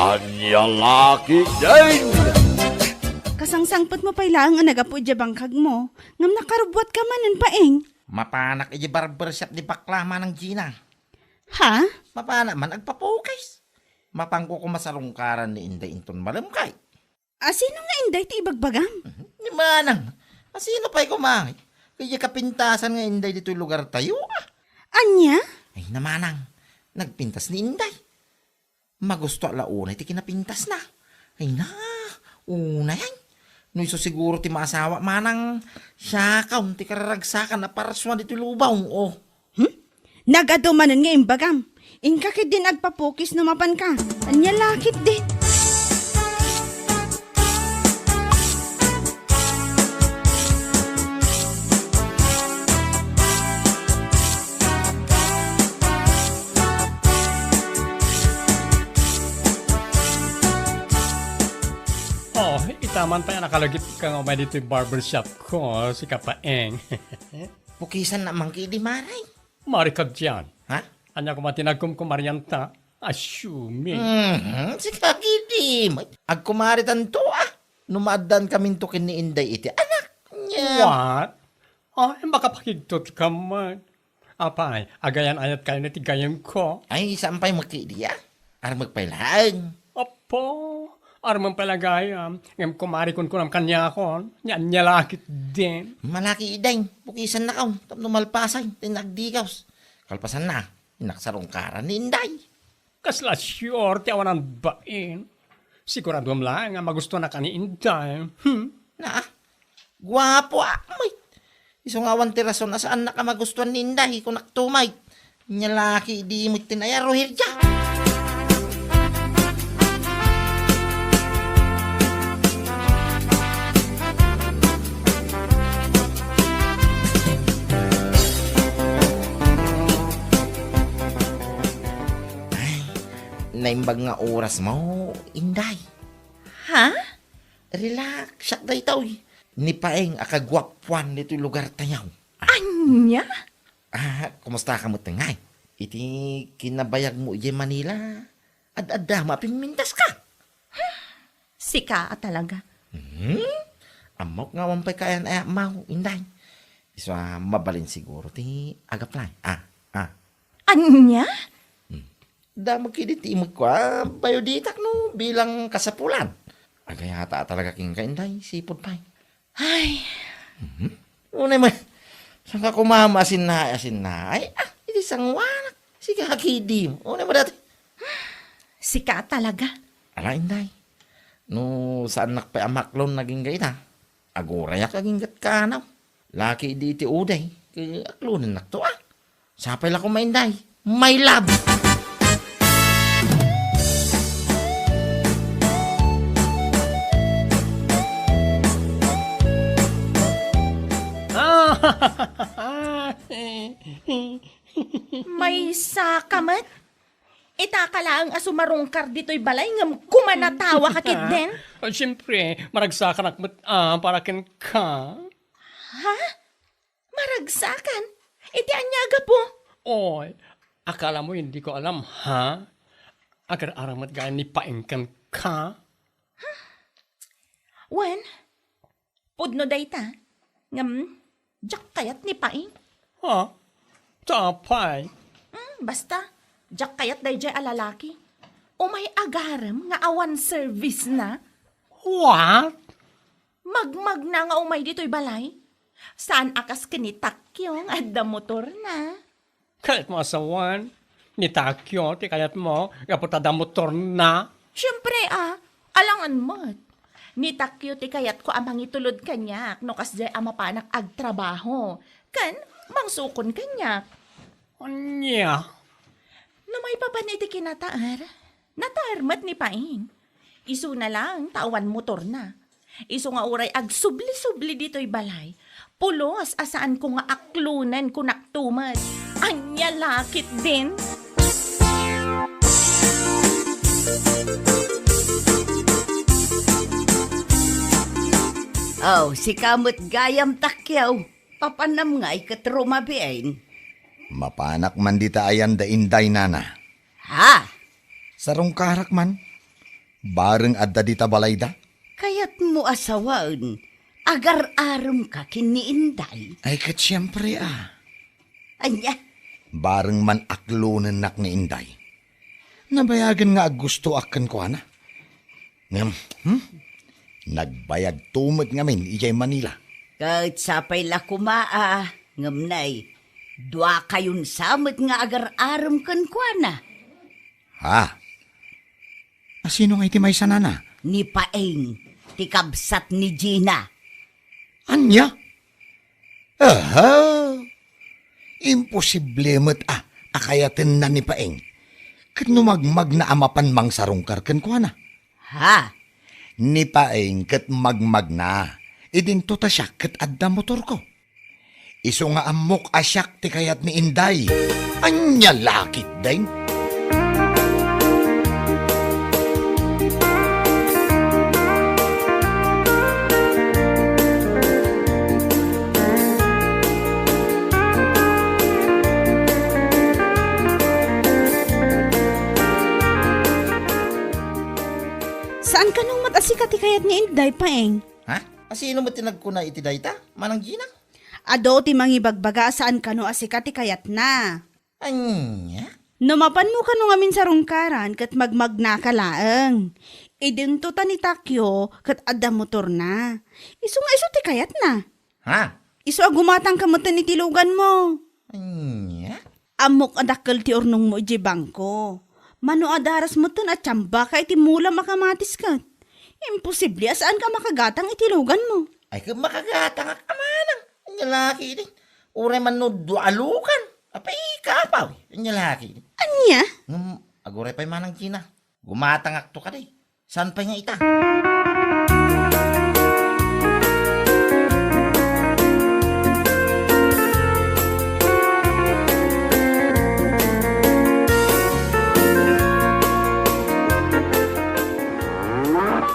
Anyang laki din! Kasangsangpot mo pa'y lang ang nagapu dya bangkag mo. Ngam nakarubwat ka manan paeng. Mapanak iji barbershop di baklama ng Gina. Ha? Mapanak man agpapukis. Mapangko ko masarungkaran ni Inday Inton malamkay. Sino nga inday ti ibagbagam? Ni manang, sino pa'y kumangit? Kaya kapintasan nga Inday dito'y lugar tayo Anya? Ay namanang, nagpintas ni Inday. Magusto alauna iti kinapintas na. Ay na, una yan. No iso siguro ti maasawa manang siya kaun ti kararagsakan na paraswan dito'y lubaw. Oh. Nagadumanan nga imbagam. Inkakit din agpapukis numapan ka. Anya lakit din. Itaman pa yan, nakalagit ka nga umay dito yung barbershop ko, si Kapaeng. Pukisan na mangki di maray. Marikag dyan. Ha? Anya ko matinagkum ko Marianta, assuming. Si kakidim. Agkumaritan to Numadan kami to kini Inday iti anak niya. What? Baka pakigtot ka man. Apay, agayan ayat kayo na tigayang ko. Ay, sampay magkidiya. Ar magpailang. Opo, armang palagayam. Ngam kumarikon ko ng kanya ko. Yan nyalakit din. Malaki iday. Pukisan na kaw. Tapno malpasan. Tinagdigaws. Kalpasan na. Inaksarongkaran ni Inday. Kasla sure, ti awan ang bain. Sigurado lang nga magusto na ka ni Inday. Na, guwapo May. Isong awan ti rason na saan nakamagustuhan ni Inday kung naktumay. Nyalaki di mo tinayaro hirja. Naimbag nga oras mo, Inday. Ha? Relax, siyak da itaw. Ni Paeng akagwapwan nito'y lugar tayaw. Anya? Kumusta ka mo tangay? Iti kinabayag mo iya Manila. Ad-adda, mapimintas ka. Sika talaga. Amok nga wampay kayan ay mau, Inday. Iswa mabalin siguro ti agaplay. Anya? Da magkiditi mo ko, bayoditak no, bilang kasapulan. Agay hata talaga king ka, Inday, sipod pa'y. Ay. Unay mo, saan ka kumama asin na. Ay, iti sangwanak. Sige, hakidi mo. Unay mo dati. Sika talaga. Ala, Inday. No, saan nakpa amaklon naging gayta? Agurayak naging gatkanaw. Laki di iti uday. Kaya aklonin nakto Sapay lang ko Inday. My love. May sakamat? Itakala ang asumarungkar dito'y balay ngam kumanatawa ka kit den? Siyempre, maragsakan akmat para kin ka. Ha? Maragsakan? Iti anyaga po. Oy, akala mo hindi ko alam, ha? Agar-aramat gaya ni Paengkan ka? Wen? Pudno dayta? Ngam, jak kayat ni Paing? Ha? Tapay. Basta, jak kayat day jay alalaki. Umay agaram nga awan service na. What? Magmag na nga umay dito'y balay. Saan akas kinitakyo at da motor na? Kahit mo asawan, ni Takyo, ti kayat mo, kaputada motor na. Siyempre alangan mo't. Nitakyo ti kayat ko amang itulod kanyak no kasjay ama panak agtrabaho. Kan, mangsukon kanyak. Anya? No may papan iti kinataar. Natarmat ni Paing. Isu na lang, tawan motor na. Isu nga uray agsubli-subli dito'y balay. Pulos asaan ko nga aklunan ko naktumat. Anya lakit din. Si kamot gayam takyaw. Papanam nga ikatromabiain. Mapanak man dita ayan da Inday nana. Ha? Sarong karak man. Bareng adda dita balayda? Kayat mo asawaan, agar-aram ka kini Inday. Ay kat siyempre Anya, Bareng man aklunan nak ni Inday. Nabayagan nga gusto akan ko ana. Ngam, nagbayag tumot ngamin ijay Manila. kahit sapay la kumaa, ngamnay, dua kayon samot nga agar-aram kan kuana. Ha? Sino nga iti may sanana? Ni Paeng, ti kabsat ni Gina. Anya? Aha! Imposible mo't akayatin na ni Paeng. Kat numagmag na amapan mang sarungkar ken ko ana. Ha? Ni Paeng kat magmag na. Idinto ta siya kat adda motor ko. Iso nga amok asyak ti kayat ni Inday. Anya lakit din. Saan ka nung matasikat kayat ni Inday, Paeng? Ha? Asino mo tinagkuna iti dayta? Manang Gina? Ado ti mangibagbaga saan ka no asikat kayat na. Anya? Numapan mo ka nung amin sa rungkaran kat magmagna ka laeng. Idinto ta ni Takyo kat adda motor na. Iso nga iso ti kayat na. Ha? Iso agumatang kamutan ni tilugan mo. Anya? Amok adakkel ti ornong mo iji bangko. Mano adaras mo at tsamba ka iti mula makamatis ka. Imposible asaan ka makagatang itilugan mo. Ay ka makagatang akamanang. Anya laki din. Uray man no dualukan. Apay kapaw. Anya laki din. Anya? Aguray pa'y Manang Gina. Gumatang akto ka day. Saan pa niya ita?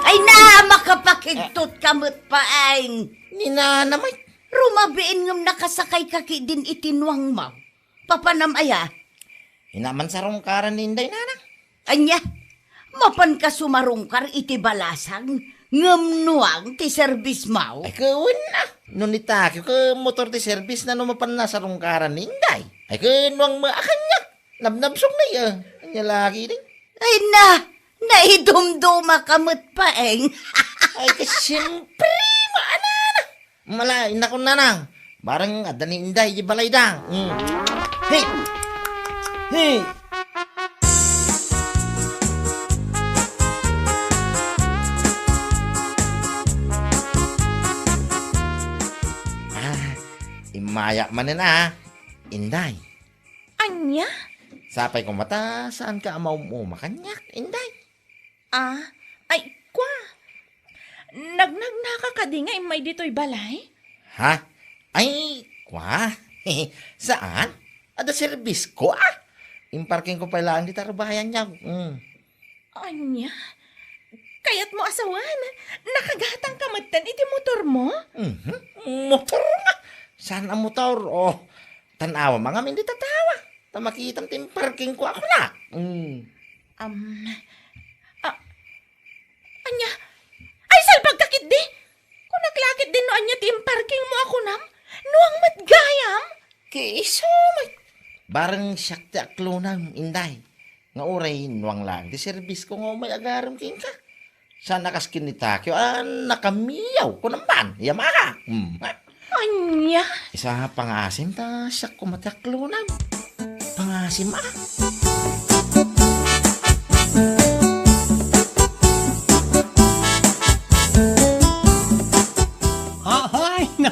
Ay na, makapakigtot kamot Paeng. Ninanamay. Rumabiin ngam nakasakay kaki din itinwang mo. Papanam aya. Hinaman sa rungkaran ni Inday nanang. Anya, mapan ka sumarungkar iti balasang ngam nuang ti service mo. Ay kawin na. Nung itakyo ka motor ti service na numapan na sa rungkaran ni Inday. Ay kanuang maakanya. Nabnabsong na iya. Anya laki din. Ay na, naidumduma kamot Paeng. Ay siyempre maana na. Malain na kung nanang. Barang adda ni Inday di balaydang. Hey! Hey! Imaya man na Inday. Anya? Sapay ko mata, saan ka amaw mo makanyak, Inday? Ay, kwa. Nagnagna ka di nga may dito'y balay? Ha? Ay, kwa? Saan? Ada service ko Imparking ko pala ang ditarbahayan niya. Anya? Kayat mo asawan. Nakagatang kamatan iti motor mo? Motor nga. Saan ang motor? Oh, tanawa mga min di tatawa. Tamakitam tim parking ko ako na. Anya? Ay, salbag kakit di! Kung naglakit din no anya tim parking mo ako nam, nuang matgayam? Kiso, may. Barang siyak ti aklonam, Inday. Nga oray, nuwang lang. Di service ko nga may agaram king ka. Saan nakaskin ni Takyo? Nakamiyaw ko naman. Yamaka. Anya? Isa pangasim ta siyak ko mati aklonam. Pangasim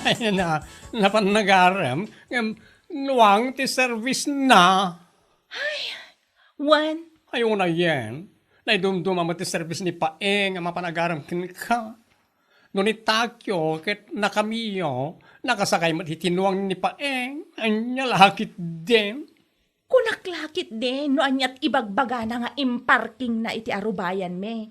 Ay, napanagaram. Nuwang ti service na. Juan, Ayaw na yan. Naidumduma mo ti service ni Paeng ang mapanagaram kin ka. No ni Takyo, ket nakamiyo, nakasakay mo tinuwang ni Paeng, anya lakit din. kunaklakit din no anyat ibagbaga na nga imparking na iti arubayan me.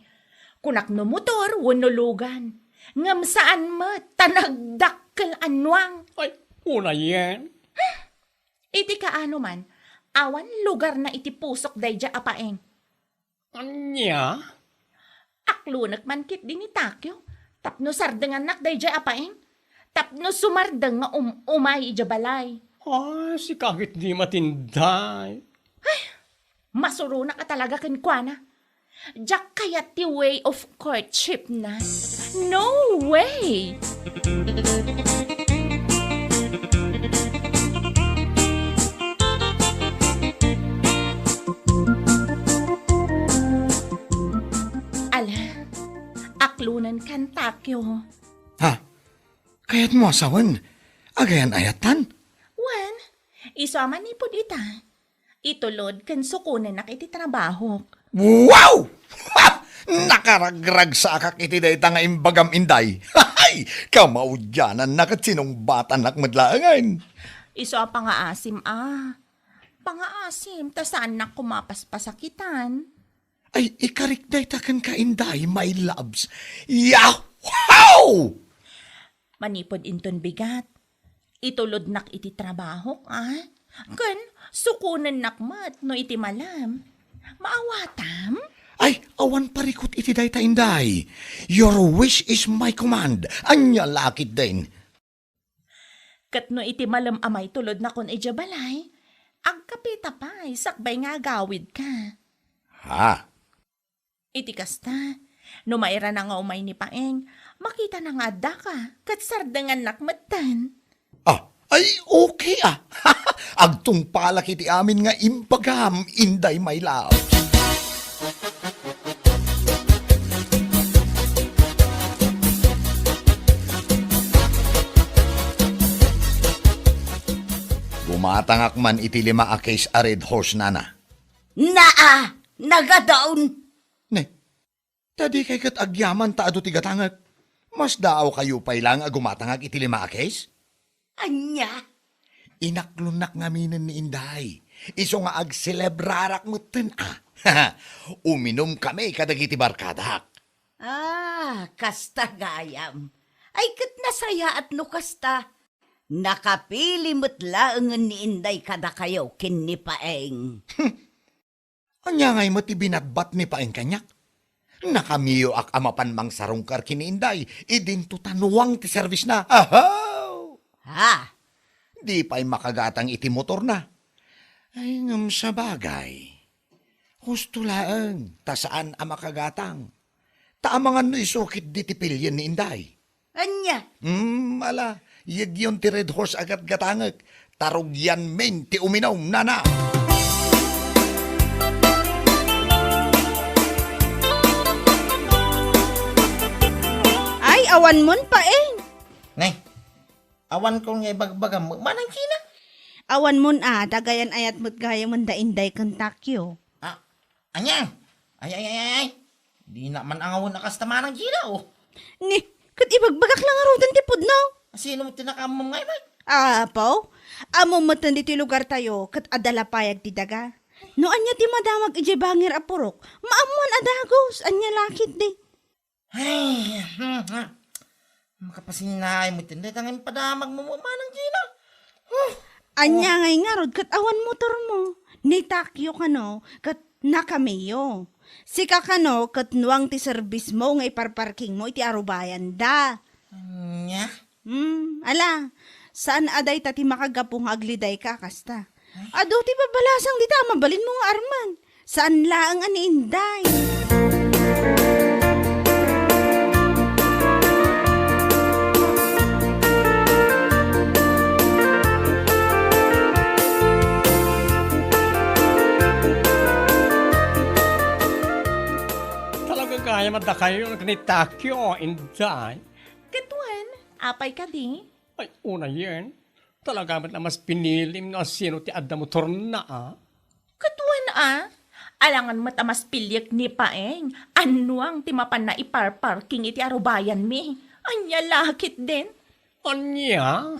Kunak no motor, wano lugan. Ngam saan mo, tanagdakkel anwang. Ay, una yan. Iti kaano man, awan lugar na iti pusok dayja apaeng. Anya? Aklunak man kit din ni Takyo. Tapno sardengan nak dayjay apaing. Tapno sumardeng nga umay ija balay. Ay, si kakit di matinday. Masuro na ka talaga ken kuana. Diyak kayat ti way of courtship na. No way! Ala, aklunan kan Takyo. Ha? Kaya't mo asawan? Agayan ayatan? Wan, isama ni pud ita. Itulod kan sukunan na iti trabaho. Wow! Ha! Nakaragrag sa akak iti dayta nga imbagam inday. Hay! Kamaudyanan na kat sinong bata nakmadlaangan. Iso pa nga asim Pangaasim, ta saan na kumapaspasakitan. Ay, ikarik dayta kan ka inday, my loves. Yahow! Manipod inton bigat. Itulod nak iti trabaho, Kan, sukunan nakmat no iti malam. Maawatam? Ay, awan parikot iti dayta inday. Your wish is my command. Anya lakit din. Kat no iti malam amay tulod na kun ija balay, agkapita pa'y sakbay nga gawid ka. Ha? Iti kasta, no maira na nga umay ni Paeng, makita na nga adda ka, kat sardangan nakmatan. Ay, okay Agtung palak iti amin nga imbagam, inday my love. Gumatangak man iti 5 a case a red horse nana. Naa! Nagadaon! Ne, tadi kay kat agyaman taado ti gatangak. Mas daaw kayo pa'y lang gumatangak iti 5 a case? Anya? Inaklunak nga minin ni Inday. Iso nga ag-celebrarak mo Uminom kami kadagiti barkadak. Kasta gayam. Ay, kat nasaya at no kasta. Nakapili mo't laangan ni Inday kada kayo kin ni Paeng. Anya ngay mo ti binatbat ni Paeng kanyak. Nakamiyo ak amapan mang sarungkar kini Inday. Idinto tanuwang ti service na. Ahaw! Ha? Di pa'y makagatang iti motor na. Ay, ngam sa bagay. Husto laang, ta saan ang makagatang. Taamangan no isukit di tipilyan ni Inday. Anya? Ala, yagyon ti red horse agat gatangag. Tarugyan men ti uminom, nana. Ay, awan mon Paeng. Nay, awan kong ibagbagam mo, manang kina. Awan mon dagayan ayat mo't gaya mon da inday kan Takyo. Anyang, ay. Di na man ang awon na kastama ng kina, Ni, kat ibagbagak lang arudan ti pudnaw. Sino mo tinakamam ngay, may? Apaw, amo matan diti lugar tayo, kat adala payag ti daga. No anya ti madamag ije bangir apurok, maamuan adagos, anya lakit di. Ay, makapasinay mo tinday tangin padamag mo manang kina. Anya ngay nga rod, kat awan motor mo. Ni Takyo kano, kat nakamiyo. Sika kano, kat nuwang ti service mo, ngay parparking mo, iti arubayan da. Anya? Ala, saan aday tati makagapong agliday ka, kasta? Ado ti babalasang dita, mabalin mo nga arman. Saan laang ani Inday? Kaya mada kayo ni Takyo, Inday. Katuan, apay ka di? Ay, una yan. Talaga ba't na mas pinilim nga sino ti adda motor na, Katuan alangan matamas pilyak ni Paeng. Anuang timapan na ipar-parking iti arubayan mi. Anya lakit din. Anya?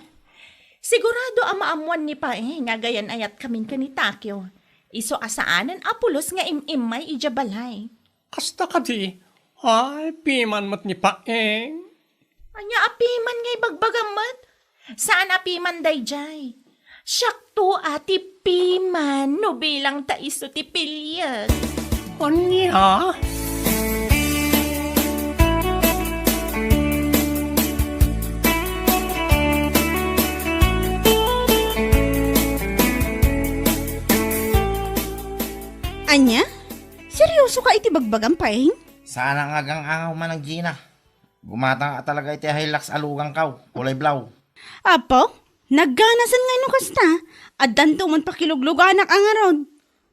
Sigurado maamuan ni Paeng nga gayan ayat kamin ka ni Takyo. Iso asaanan apulos nga imimay ijabalay. Kasta ka di. Ay, piman mat ni Paeng. Anya apiman ngay bagbagamat. Saan apiman dayjay? Syakto ati piman no bilang taiso ti pilyag. Anya? Anya? Seryoso ka iti bagbagang paeng? Sana nga gang angaw man ng Gina. Gumatang ka talaga iti Hilux alugang kaw, kulay blaw. Apo, nagganasan nga no kasta. Addan to man pakilugluganak ang arod.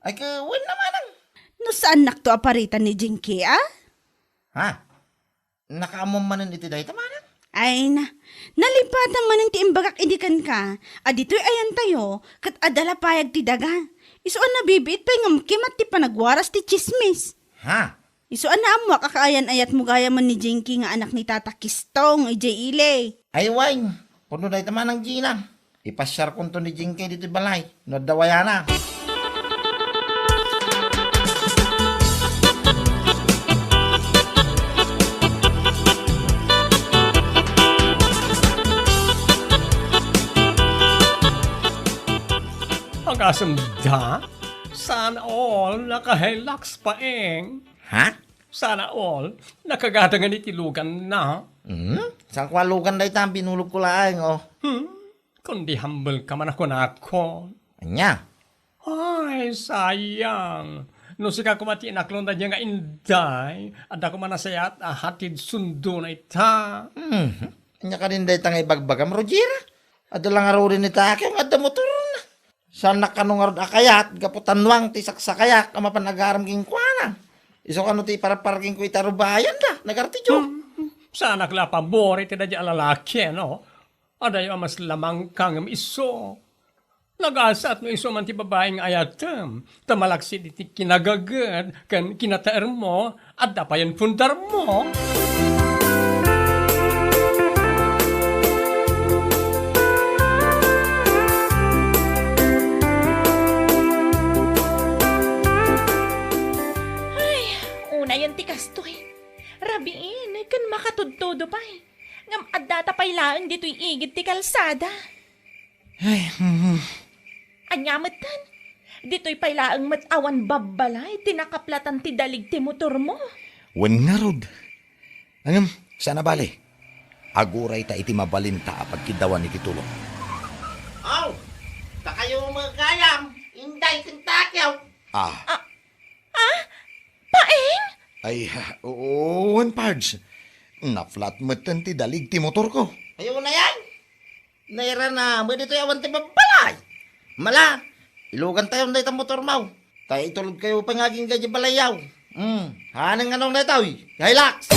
Ay kawin naman ang. No saan nakto aparitan ni Jinky, ah? Ha? Nakaamom manin iti day tamanan? Ay na, nalipatan man ang tiimbagak indikan ka. Adito'y ayan tayo, kat adala payag ti daga. Isuan na bibit pa yung kimat ti panagwaras ti chismis. Ha? Isuan na amo kakaayan ayat mo gaya man ni Jinky nga anak ni Tata Kistong, ijay ile. Ay wine, puno day taman ng Gina. Ipasyar ko to ni Jinky dito balay. Nadawaya na. Ang asamda? Sana all naka-Hilux paeng. Ha? Sana all nakagatangan itilugan na. Saan kwalugan day tam binulog ko laeng oh. Kundi humble ka man ako na ako. Anya? Ay, sayang. No sika kumati naklon na niya nga inday, at ako man nasayat hatid sundo na ita. Anya ka din day tangay bagbagam Rogera. Adalang araw rin ita aking adda motor na. Saan nakanungarod akayat, gaputanwang ti saksakayak, amapanagaram king kuana. Iso kano ti para parking ko itarubayan da, nagartidyo. Sana kla pabori ti da di alalaki, no? Aday mas lamang kang iso. Nagasat no iso man ti babaeng ayatem. Tamalaksi di kinagagad, kan kinataer mo, at dapayan pundar mo. Una yan ti kastoy. Rabiin, kan makatudtudo pa eh. Ngam adda tapay laang dito'y igid ti kalsada. Ay, Anyamatan, dito'y pailaang matawan babbalay, tinakaplatan ti dalig ti motor mo. Wen nga rod. Angam, sana bali. Aguray ta iti mabalinta pagkidawan iti tulong. aw, takayo magayam, inday kintakyaw. Paeng? Ay, oo, Pards. Na-flat matan ti dalig ti motor ko. Ayaw na yan. Naira na, mo dito yawan ti babalay. Mala, ilugan tayo na itang motor mau. Tayo itulog kayo pangaging gadya balayaw. Hanang anong na ito, Hilux.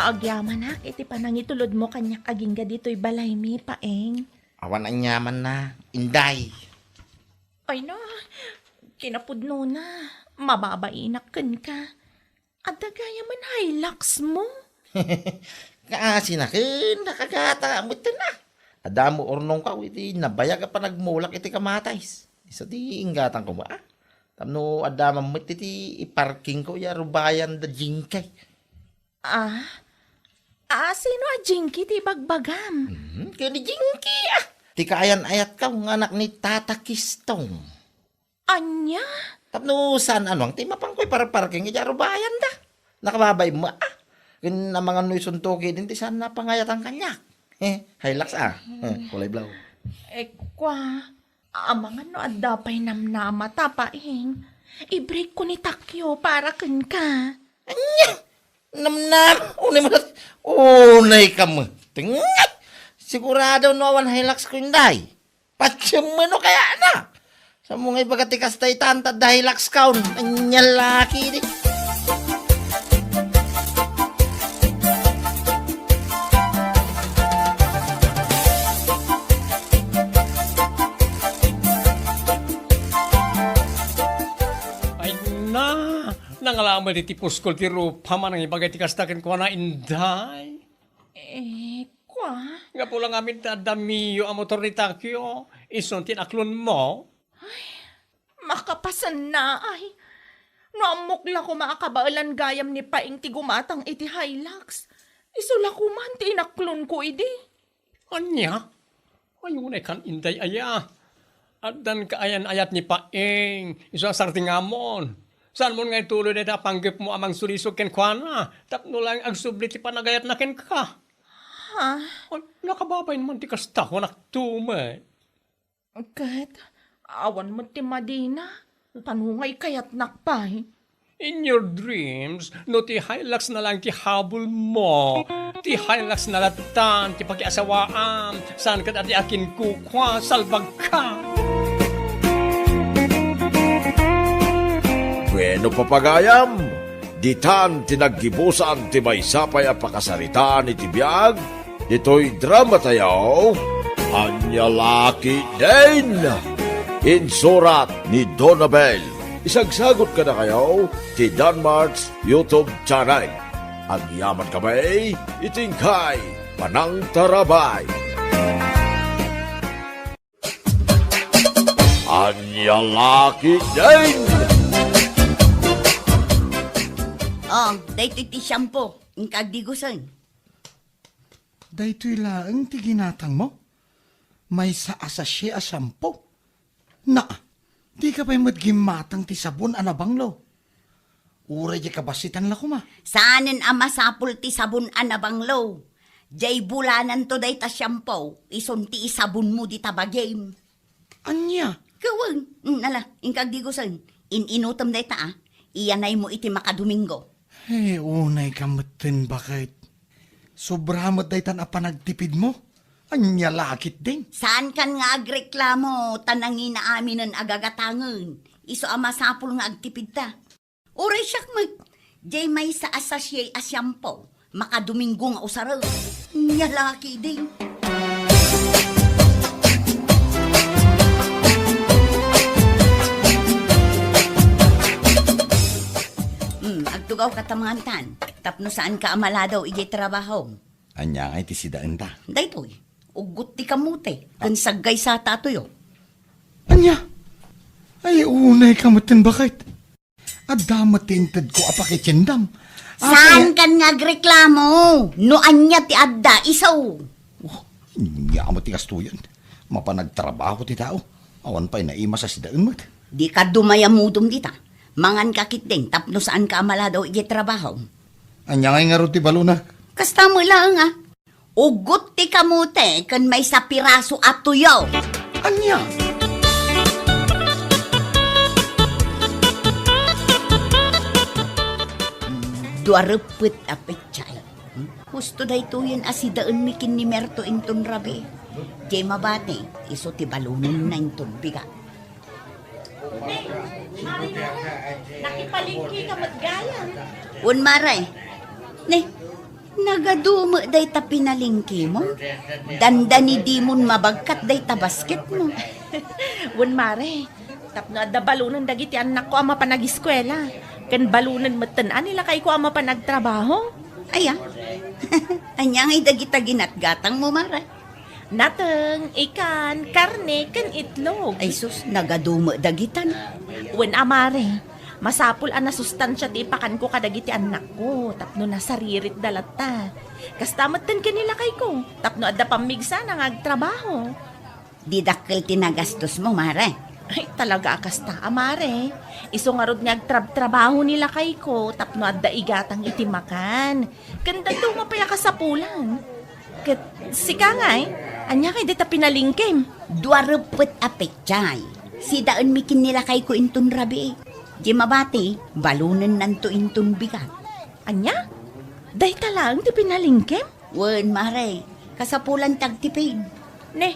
Aagyaman na, iti panangitulod mo kanyak aging dito'y balay mi, Paeng. Awan ang yaman na, inday. Ay na, kinapudno na, mababainak ka. At dagaya man Hilux mo. Kaasi na kin, nakagata, amutin na. Adamo ornong ka, iti nabayag pa nagmulak iti kamatays. Isa di ingatan ko ba? Tamno adamam mo iti iparking ko, ya rubayan da jingkay. Sino a Jinky ti bagbagam? Kaya ni Jinky Ti kaayan ayat ka, ng anak ni Tata Kistong. Anya? Tapno saan ano, ang timapang ko'y para parking, iti rubayan da. Nakababay mo Kin na mga nuy suntuki din, ti saan napangayat ang kanyak. Hilux kulay blaw. Kwa, amangan no adapay namnama tapaing. I-break ko ni Takyo para ken ka. Namnam, unay ka mo. Tingat! Sigurado no awan Hilux ko inday. Patsyo mo no kaya na. Sa mga ibagatikas tayo tanta da Hilux kaun. Anyalaki di. Ay na, nangalaman di tipos ko ti rupa man ang ibagay ti kastakin ko na inday. Kwa? Nga po lang amin tadamiyo ang motor ni Takyo. Ison tinaklon mo. Makapasan na ay. Naamukla ko maakabaalan gayam ni Paing ti gumatang iti Hilux. Isula ko man ti inaklon ko idi. Anya? Ayun ay kan inday aya. At dan kaayan ayat ni Paeng. Iso asar tingamon. Saan mo nga ituloy na panggip mo amang sulisog ken kuana? Tapno lang ag subli ti panagayat na ken ka. Ha? Ay, nakababay naman ti kasta ko naktumay. Kat, awan mo ti Madina. Panungay kayat nakpay. In your dreams, no ti Hilux na lang ti habol mo. Ti Hilux na latan, ti pakiasawaan. Saan ka ati akin kukwa, salbag ka. Bueno papagayam, ditan tinaggibusan ti may sapay a pakasaritaan iti biyag, ito'y drama tayo, Anyalaki din! Insurat ni Donabel. Isagsagot ka na kayo ti Danmarks YouTube channel. Ang yaman kamay, itingkay, panang tarabay. Anyalaki din! Oh, dahito iti shampoo. Ingkagdigusan. Dahito'y laang ti ginatang mo. May sa asasye a sampo. Na, di ka pa'y madgimatang ti sabon anabanglo. Uray di kabasitan la kuma. Saanen ama sapul ti sabon anabanglo. Jay bulanan to day ta shampoo. Ison ti isabon mo di tabagame. Anya? Kawang. Nala, ingkagdigusan. Inutom day ta Iyanay mo iti makadomingo. Unay kamutin bakit? Sobramat day tan apa nagtipid mo? Anya lakit din. Saan kan nga agreklamo, tanangin na amin ang agagatangan. Iso ama sapul nga agtipid ta. Uray siyak jay may sa asasye asyampo, makadomingo nga usaraw. Nyalaki din. Agtugaw katamangan tapno saan ka amala daw ijay trabaho. Anya nga iti sidaan ta. Daytoy, ugot ti kamute, kan saggay sa tatoyo. Anya? Ay, unay kamutin bakit? At damat tintad ko apakitsindam. Saan kan nga agreklamo? No anya ti adda, isaw. Nya mo ti kastuyan. Mapanagtrabaho ti tao. Awan pa'y naima sa sidaan mo. Di ka dumayamudom dita. Mangan kakit din, tapno saan ka amala daw ijay trabaho. Anya nga nga ti baluna. Kasta mo lang ugot ti kamute, kan may sa piraso at tuyo. Anya? Duarupit apit chay. Husto day to yun asidaan mikin ni Merto inton rabi. Jay mabate, iso ti balunin na inton biga. Nakipalingki ka matgayan. Un maray, nagadumo day ta pinalingki mo. Dandani di mon mabagkat day ta basket mo. Wan mare, tapno adda balunan dagiti anak ko ama panag-eskwela. Kan balunan matanan nila kay ko ama panagtrabaho. Aya, anya ngay dagita ginatgatang mo maray. Nateng, ikan, karne, kan itlog. Ay sus, nagadumo dagitan. Wen amare, masapul ang nasustansya ti ipakan ko kadagiti anak ko. Tapno nasaririt dalata. Kastamatan kanila kay ko. Tapno adda pamigsa nang agtrabaho. Didakkel tinagastos mo, mare. Ay talaga akasta amare. Iso nga rod nga agtrabaho nila kay ko. Tapno adda igatang itimakan. Kanda dumapaya ka sa pulan. Kat sika nga anya kay dita pinalingkim. Duarupit apit chay. Si daan mikin nila kay ko inton rabi. Di mabati, balunan nanto inton bigat. Anya? Day talang di pinalingkim? Wen mare, kasapulan tagtipid. Ne,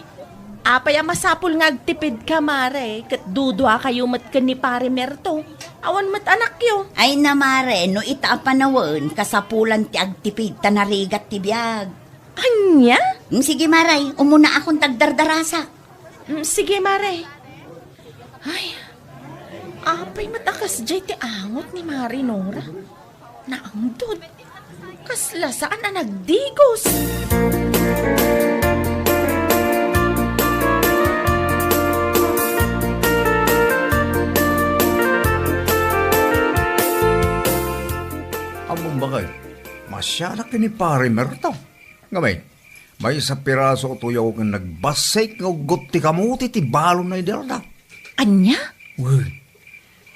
apay masapul nga agtipid ka mare. Kat dudwa kayo mat ni pare Merto. Awan mat anak yo. Ay na mare, no ita panawen, kasapulan ti agtipid, tanarigat ti biyag. Anya? Sige maray, umuna akong tagdardarasak. Sige mare. Ay, apay matakas jay ti angot ni Mari Nora. Naangdod. Kasla saan na nagdigos? Among bakay, masyanak ni pare Merto. Gamay, may sa piraso o tuyaw kang nagbasay nga ugot ti kamuti ti balon na idelda. Anya? Uy,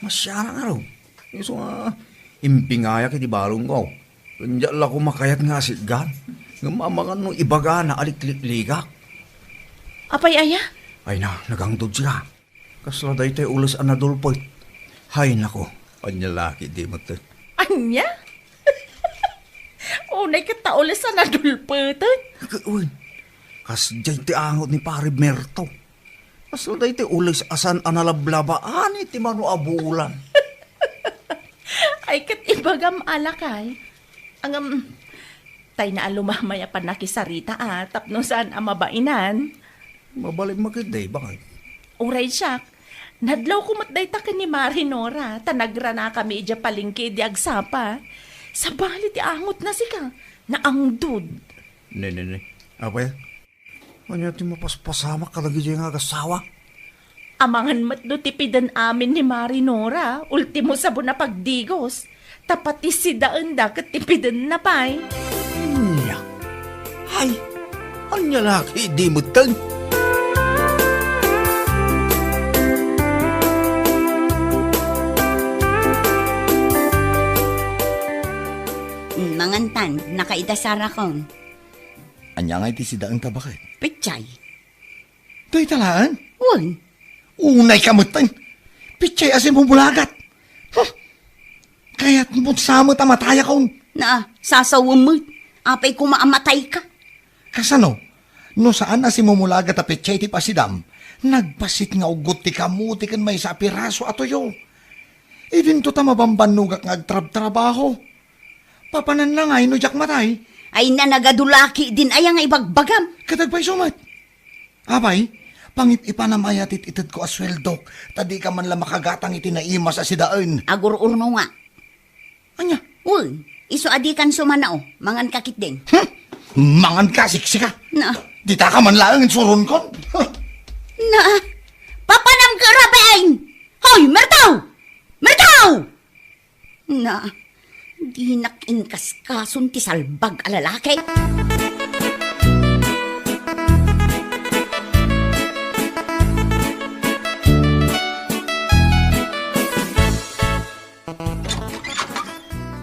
masyanak nga raw. Iso nga, impingaya kiti balong ko. Kanya lang ko makayat nga sigan. Nga mamangan no ibaga na aliklikligak. Apay aya? Ay na, nagangtod siya. Kasla day tayo ulas anadulpoy. Hay nako, kanya laki di mo to. Anya? Unay ka taulas sa nadulpatan. Uy, kas jay ti angot ni pare Merto. Kasla day tayo ulas asan analablabaan iti mano abulan. Ay kat ibagam alakay. Ang tay na alumamaya pa nakisarita tapno saan ang mabainan. Mabalik makiday, bakit? Uray siya. Nadlaw kumatday ta ni Marinora. Tanagra na kami ija palingki di agsapa. Sa bali ti angot na sika. Naangdud. Ne. Apa ya? Kanya ti mapaspasama ka lagi dyan nga kasawa. Amangan matdo tipidan amin ni Marinora. Ultimo sa na pagdigos. Tapati si daan da kat tipidan na pay. Nya. Hay, anya laki di mo tan. Mangantan, nakaidasara ko. Anya nga iti si Daang ta bakit? Pichay. To'y talaan? Uwan. Unay kamutan. Pichay asin bumulagat. Huh. Kaya't mo't samot amataya kon. Na, sasawang mo. Apay kumaamatay ka. Kasano? No saan asin mumulagat a pichay ti pasidam? Nagpasit nga ugot ti kamuti kan may sa piraso atoyo. Idin to ta mabambanugak nga agtrab-trabaho. Papanan lang ay no jak matay. Ay na nagadulaki din ay ang ibagbagam. Katagpay sumat. Abay, pangit-ipanamayat itid ko asweldok. Tadi ka man lang makagatang itinaimas sa sidaan. Agur-urno nga. Anya? Uwan. Iso adikan sumanao. Mangan kakit din. Mangan ka, siksika. Na, Di ta ka man lang suron kon. na. Papanam ka rabain. Hoy, Mertaw! Mertaw! Na, di nakinkaskason ti salbag alalaki.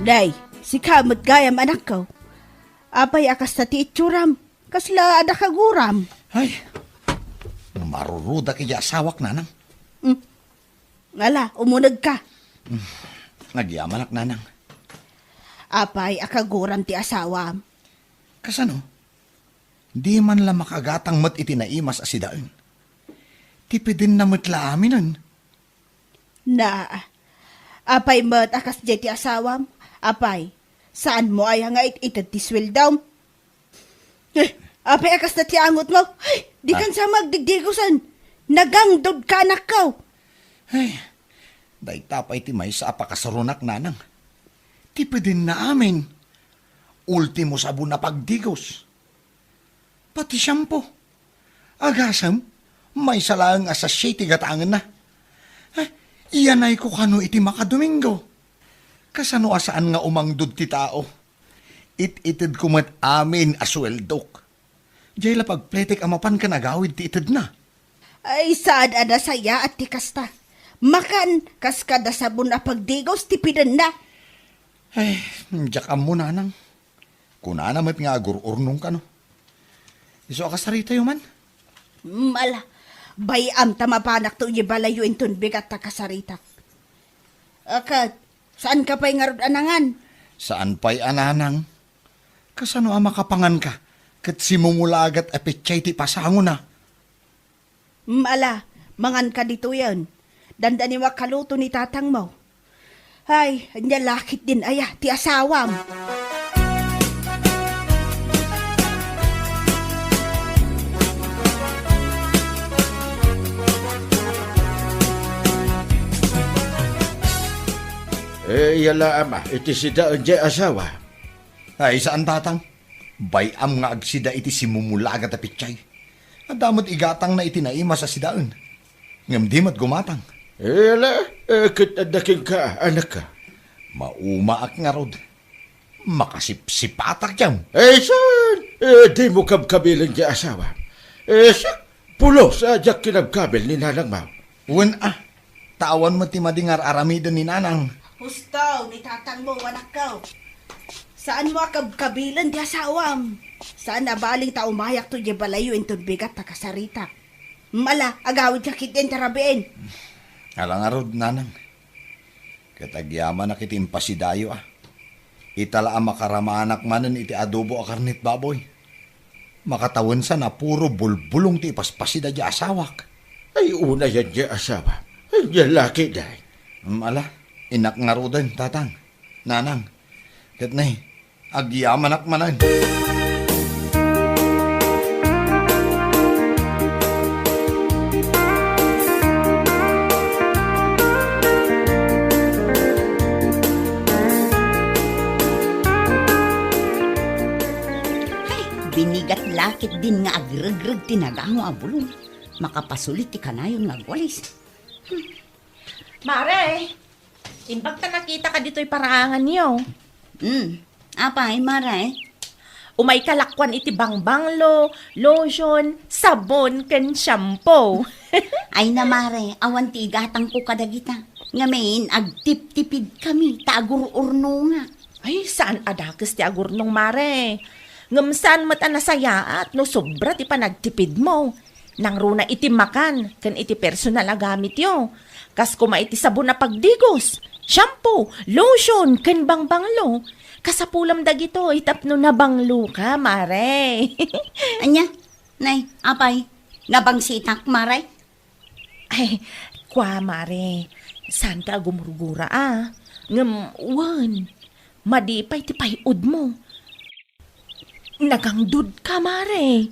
Day, si kamot gayam anak ko. Apay akas na ti itsuram. Kasla ada kaguram. Ay, maruruda kaya asawak nanang. Ngala, umunag ka. Nagyamanak nanang. Apay akaguram ti asawam. Kasano? Di man lang makagatang mat itinaimas asidaan. Tipidin na matla aminan. Na, apay mat akas di ti asawam. Apay, saan mo ay nga itad ti sweldaw? Apay akas na ti angot mo. Ay, di kan sa magdigdigusan. Nagangdod ka anak ko. Ay, dahi tapay ti may sa apakasarunak nanang. Tipidin na amin. Ultimo sabon na pagdigos. Pati shampoo. Agasam, may salang asasya ti gatangan na. Iyanay ko kano iti makadomingo. Kasano asaan nga umangdod ti tao. Ititid kumat amin asweldok. Diyay pagpletik amapan ka nagawid ti itid na. Ay, saad ada saya at ti kasta. Makan, kas kada sabon na pagdigos, tipidan na. Ay, diyak mo nanang. Kunana mat nga agur-urnong ka no. Iso akasarita yung man. Mala, bayam tamapanak to yung balayo inton bigat ta kasarita. Akat, saan ka pa'y ngarod anangan? Saan pa'y ananang? Kasano ang makapangan ka? Kat simumulagat apetchay ti pasango na. Mala, mangan ka dito yan. Dandani makaluto ni tatang mo. Ay, nyalakit din aya, ti asawam. Yala ama, iti sida ang asawa. Ay, saan tatang? Bayam nga agsida iti simumulagat apetchay. Adamot igatang na itinaima sa sidaan. Ngam di mat gumatang. Yala, kitadaking ka, anak ka. Maumaak nga rod. Makasipsipatak yan. Saan? Di mo kabkabilan di asawa. Pulo sa kinabkabil ni nanang mo. Uwan tawan mo ti madingar aramidan ni nanang. Husto, ni tatang mo, anak ko. Saan mo kabilan di asawam? Saan nabaling ta umayak to di balayo intod bigat ta kasarita? Mala, agawid ka kitin tarabiin. Alang arod, nanang. Katagyaman na kitimpa si Dayo Itala ang makaramanak manan iti adobo a karnit baboy. Makatawan sa na puro bulbulong ti paspasida di asawak. Ay, una yan di asawa. Ay, yan laki day. Ala, inak nga rodan, tatang. Nanang, kat na agyaman manan. Binigat lakit din nga agregreg tinagango a bulong. Makapasulit ti kanayon nga agwalis. Mare, imbag ta nakita ka dito'y parangan niyo. Apay, maray? Umay kalakwan iti bangbanglo, lotion, sabon, ken shampoo. Ay na mare, awan ti igatang ko kadagita. Ngamin, agtip-tipid kami, tagur-urno nga. Ay, saan adakas ti agurnong mare? Ngamsan mat nasayaat no sobra ti panagtipid mo. Nang runa iti makan, kan iti personal a gamit yo. Kas kuma iti sabon na pagdigos, shampoo, lotion, ken bangbanglo. Kasapulam dagito, itapno na banglo ka, mare. Anya? Nay, apay, nabangsitak, maray? Ay, kwa, mare. Saan ka gumurugura, Ngam, madipay ti payud mo. Nagangdud ka, mare.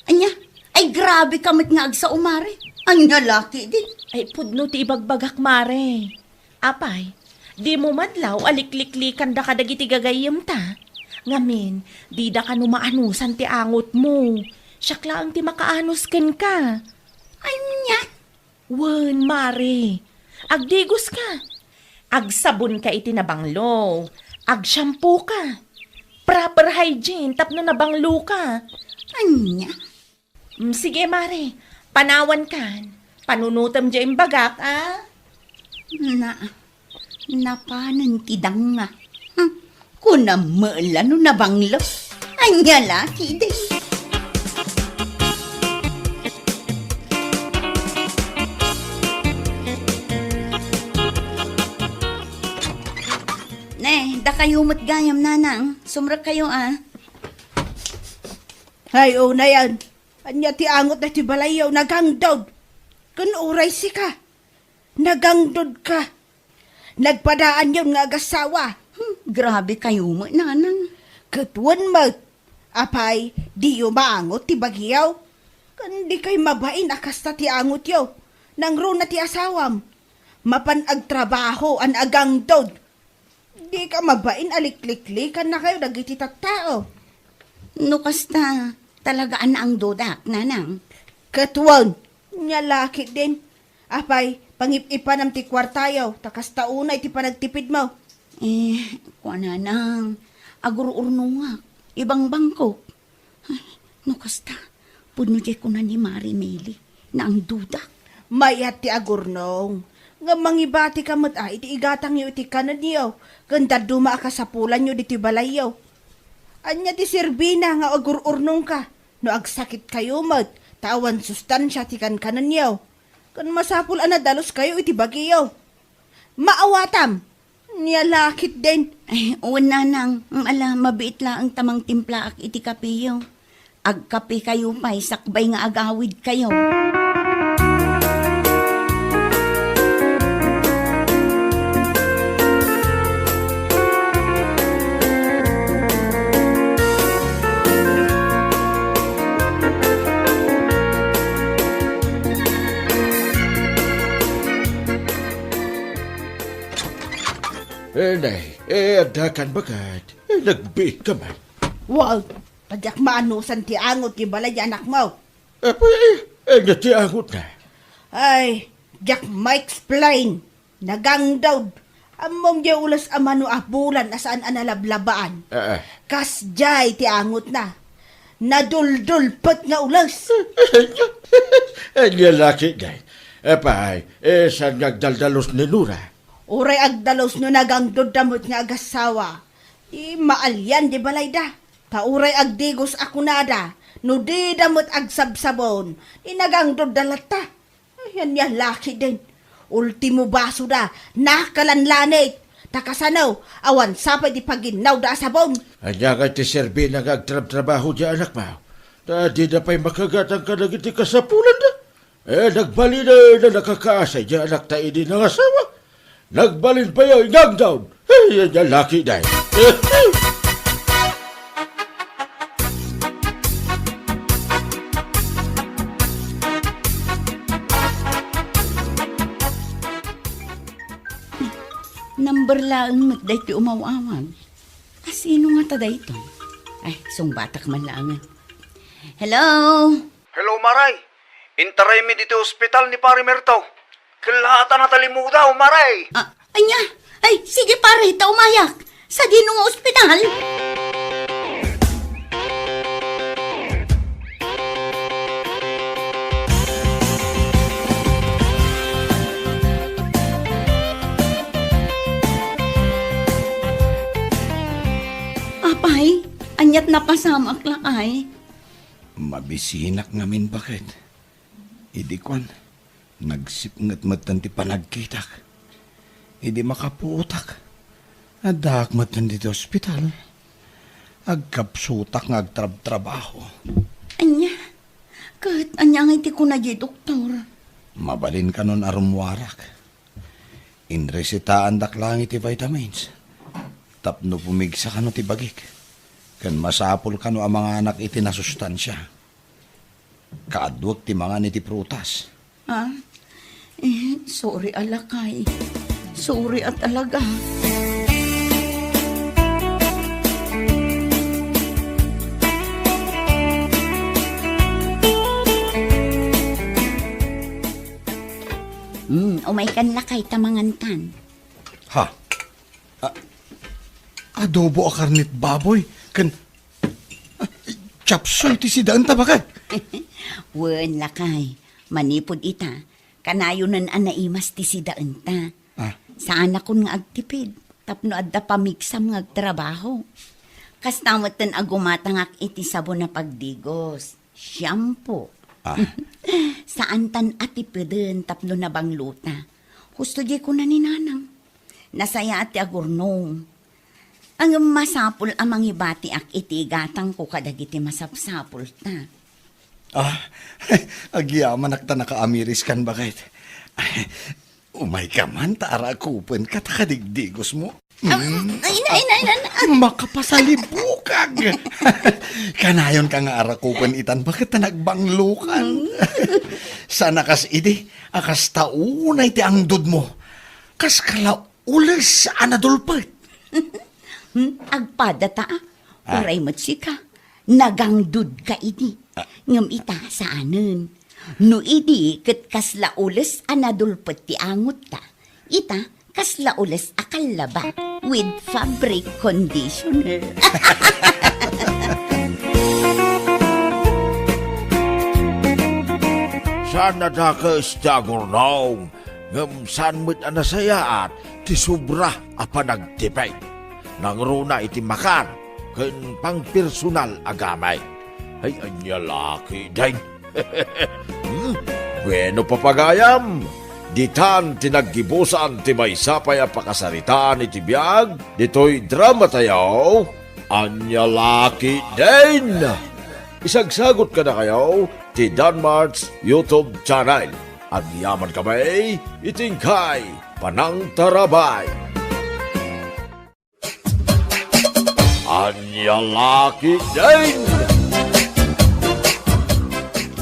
Anya? Ay, grabe kamit nga agsa umare. Anya laki din. Ay, pudno ti ibagbagak, mare. Apay, di mo madlaw alikliklikan da kadagiti gagayem ta. Ngamin, di da ka numaanusan ti angot mo. Siyak lang ti makaanus ken ka. Anya? Wen, mare. Agdigos ka. Agsabon ka iti nabanglo. Agshampoo ka. Proper hygiene, tapno nabanglo ka. Anya? Sige, mare. Panawan kan. Panunutam dyan bagak, Napanan tidang nga. Kuna maala no nabanglo. Anya laki din. Da kayo matgayam, nanang. Sumrak kayo, Ay, na yan. Anya ti angot na ti balayaw, nagangdod. Kun uray si ka. Nagangdod ka. Nagpadaan yun nga agasawa. Grabe kayo mo, nanang. Katwan mo. Apay, di yo maangot ti bagyaw. Kandi kay mabain akas ta ti angot yo. Nang ro na ti asawam. Mapanag trabaho an agangdod. Di ka mabain alikliklikan na kayo dagiti tattao. No kasta, talagaan na ang dodak, nanang. Katwan, nya laki din. Apay, pangip-ipan am ti kwartayo, takas tauna iti panagtipid mo. Kuha nanang, agur-urno nga, ibang bangko. Ay, no kasta, puno di ko na ni Mari Meli, na ang dudak. Mayat ti agurnong. Nga mangibati ka mat iti igatang yo iti kanan niyo. Ganda duma ka sa pulan nyo diti balayaw. Anya ti sirbina nga agur-urnong ka. No agsakit kayo mat, tawan sustansya ti kanan niyo. Kan masapul dalos kayo iti bagiyaw. Maawatam, niya lakit din. Ay, uwan nanang, ala, mabiit la ang tamang timpla ak iti kapiyo. Agkape kayo pa'y sakbay nga agawid kayo. Nay, adakan bagat. Nagbiit ka man. Wow, padyak maanusan ti angot ti balay anak mo. Anya ti angot na. Ay, jak ma-explain. Nagangdawd. Among di ulas amano abulan asaan analablabaan. Kas jay ti angot na. Naduldulpot nga ulas. Anya laki day. Epay, saan nagdaldalos ni Nura? Uray agdalos no nagangdod damot nga agasawa. Maalyan di balay da. Tauray agdigos ako nada. No di damot agsabsabon. Nagangdod dalata. Ayan yan laki din. Ultimo baso da. Nakalanlanit. Takasanaw. Awan sapay di paginaw da sabon. Anya ka ti serbi nagagtrabaho di anak mo. Di na pa'y makagatang ka na iti kasapulan da. Nagbali na nakakaasay di anak tayo di ng asawa. Nagbalin pa yung ingang down. Yan yan laki na. Number lang mat dahi ti umawawag. Sino nga ta dahito? Ay, sung batak man lang. Hello? Hello, Maray. Intaray mi dito ospital ni Pari Merto. Kalahatan na talimuda, Maray. Anya? Ay, sige pare, umayak. Sa dinong ospital? Apay, anyat na pasamak lakay. Mabisinak ngamin bakit? Idikwan, nagsipngat-matan ti panagkitak. Idi makaputak. Adakmatan dito ospital. Agkapsutak nga agtrab-trabaho. Anya, kahit anya nga iti ko na di doktor. Mabalin ka nun arumwarak. Inresitaan dak lang iti vitamins. Tapno pumigsa ka no ti bagik. Kan masapol ka no ang mga anak iti nasustansya. Kaadwag ti mga niti prutas. Sorry alakay. Sorry at alaga. Umay kan lakay tamangan kan. Ha? Adobo a karnit baboy. Kan... chapsoy ti sidaan ta bakit? Wen lakay. Manipod ita. Kanayonan anaimas ti sidaan ta. Saan akon nga agtipid. Tapno adda pamigsam nga agtrabaho. Kastamatan agumatangak iti sabon na pagdigos. Shampoo. Saan tan atipidin tapno na bangluta. Husto di ko na ni nanang. Nasaya ati agurnong. Ang masapul amang ibati ak iti gatang ko kadagiti masapsapul ta. Agyaman akta nakaamiris kan bakit? Umay ka man, taara kupon ka, takadigdigos mo. Ay. Makapasalibukag. Kanayon ka nga arakupon itan, bakit na nagbanglukan? Sana kas idi, akas taunay ti ang dud mo. Kas kalaulis anadulpet. Agpada ta, uray matsika. Nagangdud ka idi. Ngam ita saanen. No idi ket kasla ules anadulpet ti angot ta. Ita kasla ules akalaba with fabric conditioner. Sana da ka istagurnong. Ngamsan mo't anasayaat ti sobra apa nagtipay. Nangruna iti makan. Ken pang personal agamay. Ay anya laki dain. Bueno papagayam. Ditan tinaggibusan ti may sapay a pakasaritaan iti biyag. Dito'y drama tayo. Anya laki dain. Isagsagot ka na kayo ti Danmar's YouTube channel. At yaman kamay itingkay Panang Tarabay. Anya laki dain.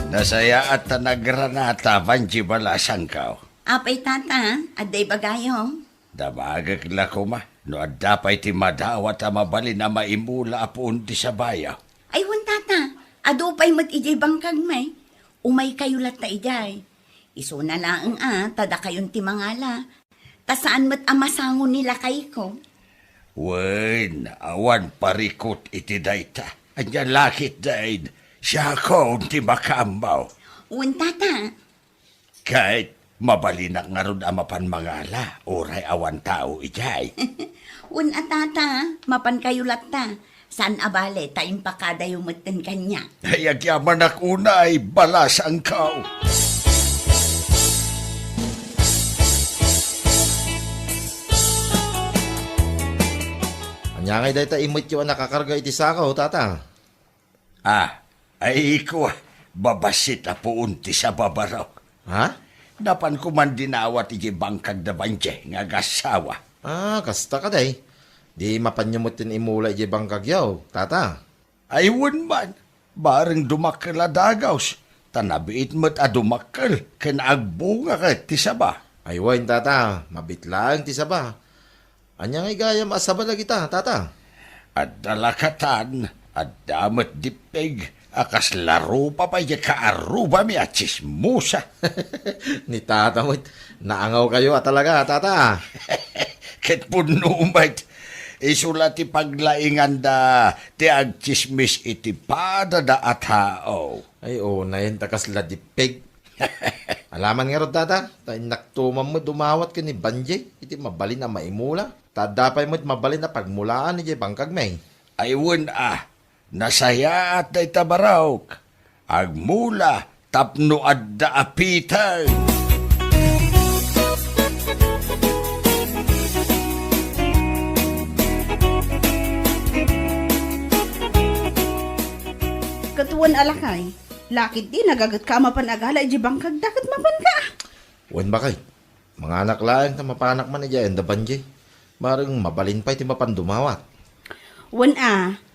Nasaya at nagranata, Vanji Balasan ka. Apay tata, aday bagayo. Damagag lako ma, no adapay ti madawat a mabali na maimula apun ti sabaya. Ay tata, adupay mat ijay bangkag may. Umay kayo lat na ijay. Iso na lang tada kayon ti mangala. Tasaan mat amasangon nila kay ko. Wen, awan parikot iti dayta. Anya lakit daid, siya ko ti makambaw. Tata. Kahit Mabalinak nga ron amapan mangala, oray awan tao ijay. Un atata, mapan kayo latta. San abale, taim pakada yung matan kanya. Hayag yaman akuna ay balas ang kao. Anya ngay day ta imot yung nakakarga iti sakaw, tata. Ay ko, babasit na po unti sa babaraw. Ha? Dapan ko man dinawat iti bangkag da banje, nga gasawa. Kasta ka day. Di mapanyumutin imula iti bangkagyaw, tata. Ay wun man, bareng dumakkel a dagaws. Tanabiit mo't a dumakkel, kanagbunga ka ti saba. Ay wain, tata. Mabitlang ti saba. Anya ngay gayam asaba na kita, tata. At dalakatan, at damat dipeg, akas laro pa pa iya kaaruba mi at chismusa. Ni tata mo, naangaw kayo talaga, tata. Ket punumait, isulat ti paglaingan da, ti agchismis iti pada da atao. Ay na yun, takas ladipig. Alaman nga ro, tata. Tayo naktuman mo, dumawat ka ni Banjay. Iti mabalin na maimula. Tadapay mo't mabalin na pagmulaan ni bangkag may. Ay wun nasaya at day tabarawk. Agmula, tapno adda apitan. Katuan alakay. Lakit di nagagat ka mapan agala iji bangkag dakat mapan ka. Wan ba kay? Mga anak lang na mapanak man niya enda Banjay. Marang mabalin pa iti mapan dumawat. Wan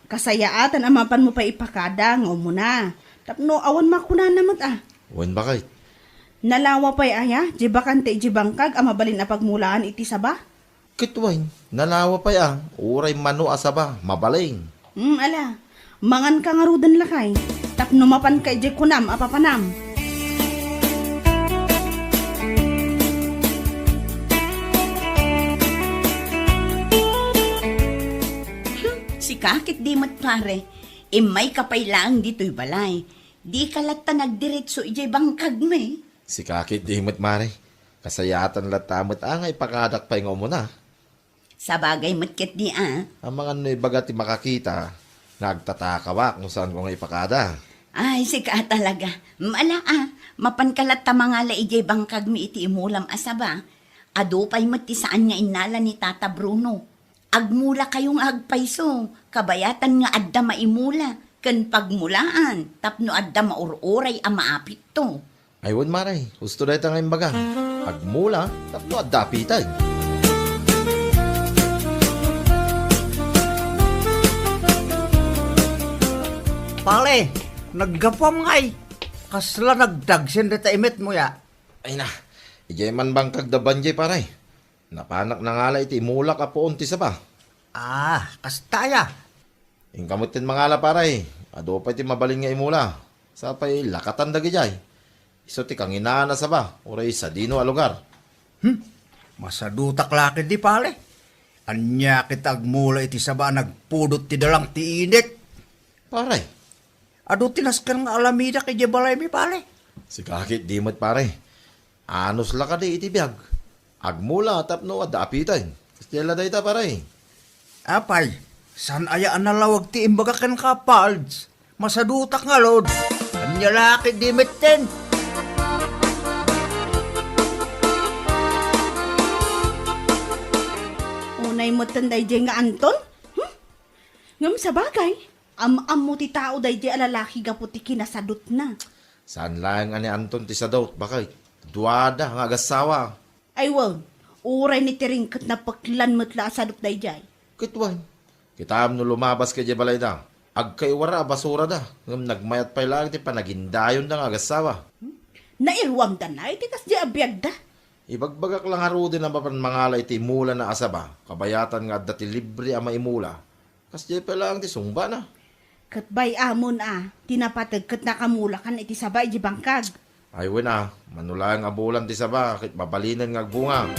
kasayaatan ang mapan mo pa ipakada nga muna. Tapno awan makuna namat Wan ba kay? Nalawa pa'y aya, jibakante jibangkag ang mabalin na pagmulaan iti saba. Kitwain, nalawa pa ya. Uray mano asaba, mabaling. Ala, mangan ka nga rudan lakay. Tapno mapan kay kunam apapanam. Si kakit di mat pare, imay kapay lang dito'y balay. Di kalata nagdiretso ijay bangkag me. Si kakit di himot mare. Kasayatan latamot angay pakadak pa yung muna. Sa bagay matket di Ang mga noy bagati makakita, nagtatakawak kung saan ko nga ipakada. Ay, sika talaga. Mala mapankalat ta mga la ijay bangkag mi iti imulam asaba. Adupay mati saan nga inala ni Tata Bruno. Agmula kayong agpayso, kabayatan nga adda maimula, ken pagmulaan, tapno adda maururay a maapit to. Aywan mare, gusto na itang imbaga. Agmula, tapno at dapitan. Pare, naggapam ngay. Kasla nagdagsin dita imit mo ya. Ay na, ijay man bang kagdabanjay paray. Napanak na nga la iti imula ka po unti sa ba. Kastaya. Ingkamutin mga ala paray. Ado pa iti mabalin nga imula. Sa pa'y lakatan dagi jay. Iso ti kang inaana sa ba. Uray sa dino a lugar. Masadutak lakid di pare. Anya kitagmula iti saba nagpudot ti dalang ti init. Paray, Ado tinaskan nga alamida kay balay mi pare. si kakit di mo't pare. Anos la ka di iti biyag. Agmula tapno at daapitan. Kastila da ita paray. Apay, san ayaan na lawag ti imbaga ken kapalds. Masadutak nga lod. Anya lakid di mitten. Unay mo tanday jay nga Anton? Ngam sa bagay, mo ti tao day jay alalaki gaputi kinasadot na. Saan lang ani Anton ti sadot? Bakit? Duwada nga agasawa. Ay uray ni tiringkat na paklan matla sadot day jay. Kitwan. Kitam no lumabas kay balay da. Agkaiwara basura da. Ngam nagmayat pa lang ti panagindayon da nga agasawa. Nairwang da na, ititas di abiyag da. Ibagbagak lang haro din ang papan mangala iti imula na asaba. Kabayatan nga dati libre ama imula. Kasi pa lang ti sungba na. Katbay amon tinapatag kat nakamulakan iti sabay di bangkag. Ay na, manulang abulan ti saba. Kit mabalinan nga agbunga.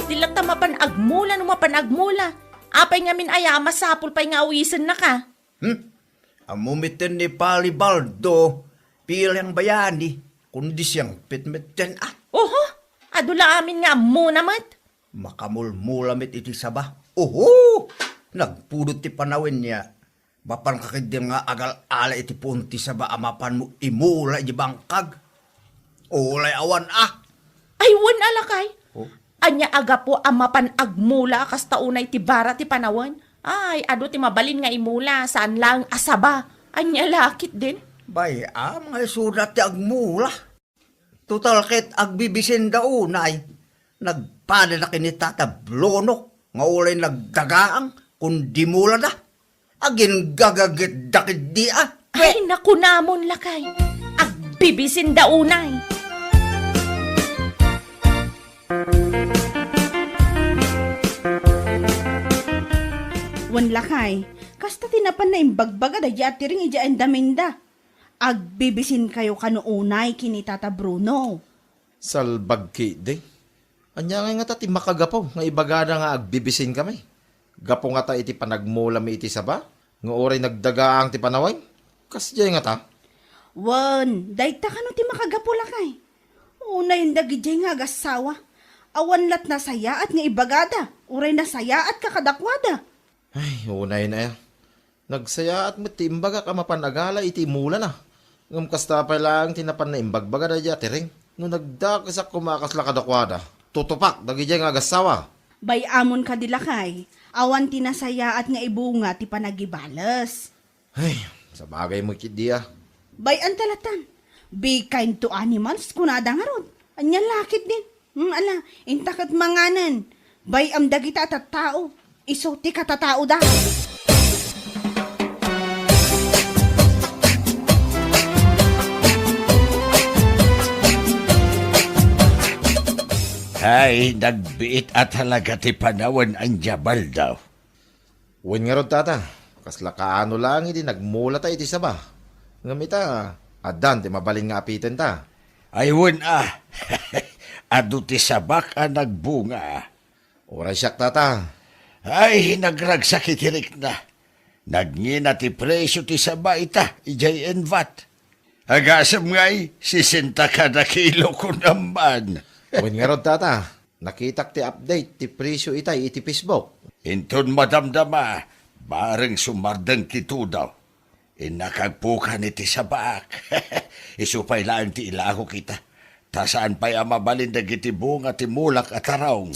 Dilata mapanagmula no mapanagmula. Apay nga min aya, masapul pa'y nga awisan na ka. Amumitin ni Palibaldo, pilang bayani, kundi siyang pitmitten Oho, adula amin nga muna mat. makamulmulamit iti saba. Oho! Nagpudot ti panawin niya. Bapan kakidya nga agal ala iti punti saba amapan mo imula iti bangkag. Ulay awan Ay, wan alakay. Oh. Anya aga po amapan agmula kas taunay ti bara ti panawan. Ay, ado ti mabalin nga imula, saan lang asaba. Anya lakit din. Bay, mga sudat ti agmula. Total ket agbibisin daunay. Nagpada na kinitatablono. Nga ulay nagdagaang kundi mula na. Agin gagagit dakit di Ay, naku namon lakay. Agbibisin daunay. Wan lakay, kasta tinapan na imbagbaga da yati ring ija endaminda. Agbibisin kayo kanuunay kini Tata Bruno. Salbag ki, de. Anya nga ti makagapaw, nga ibagada nga agbibisin kami. Gapo nga ta iti panagmula mi iti saba, nga oray nagdagaang ti panaway. Kasjay nga ta. Wan, dayta kano ti makagapo lakay. Unay dagijay nga agasawa. Awan lat na saya at nga ibagada. Uray na saya at kakadakwada. Ay, unay na ya. Nagsaya at matimbaga ka mapanagala iti mula na. Ngam kasta pa lang tinapan na imbagbaga na dya ring. No nagdakasak kumakas lakadakwada. Tutupak, dagijay nga agasawa. Bay amon ka dilakay. Awan tinasaya at nga ibunga ti panagibalas. Ay, sa bagay mo kidiya. Bay antalatan. Be kind to animals kunada nga ron. Anya lakit din. Ala, intakat manganan. Bay am dagita at tao. Iso ti katatao da. Ay, nagbiit at halaga ti panawan ang jabal daw. Uwin nga rod tata. Kasla kaano lang iti nagmula ta iti saba. Ngamita, adan ti mabalin nga apitin ta. Aywan adu ti sabak ang nagbunga. Oray siyak tata. Ay, nagragsak itirik na. Nagngina ti presyo ti saba ita, ijay envat. Agasam nga'y, 60 kada kilo ko naman. Uwin nga rod tata. Nakitak ti update ti presyo itay iti Facebook. Inton madamdama, bareng sumardang kito daw. Inakagpukan iti sabak. Isupay lang ti ilaho kita. Tasaan pa'y amabalin na iti bunga ti mulak at araong.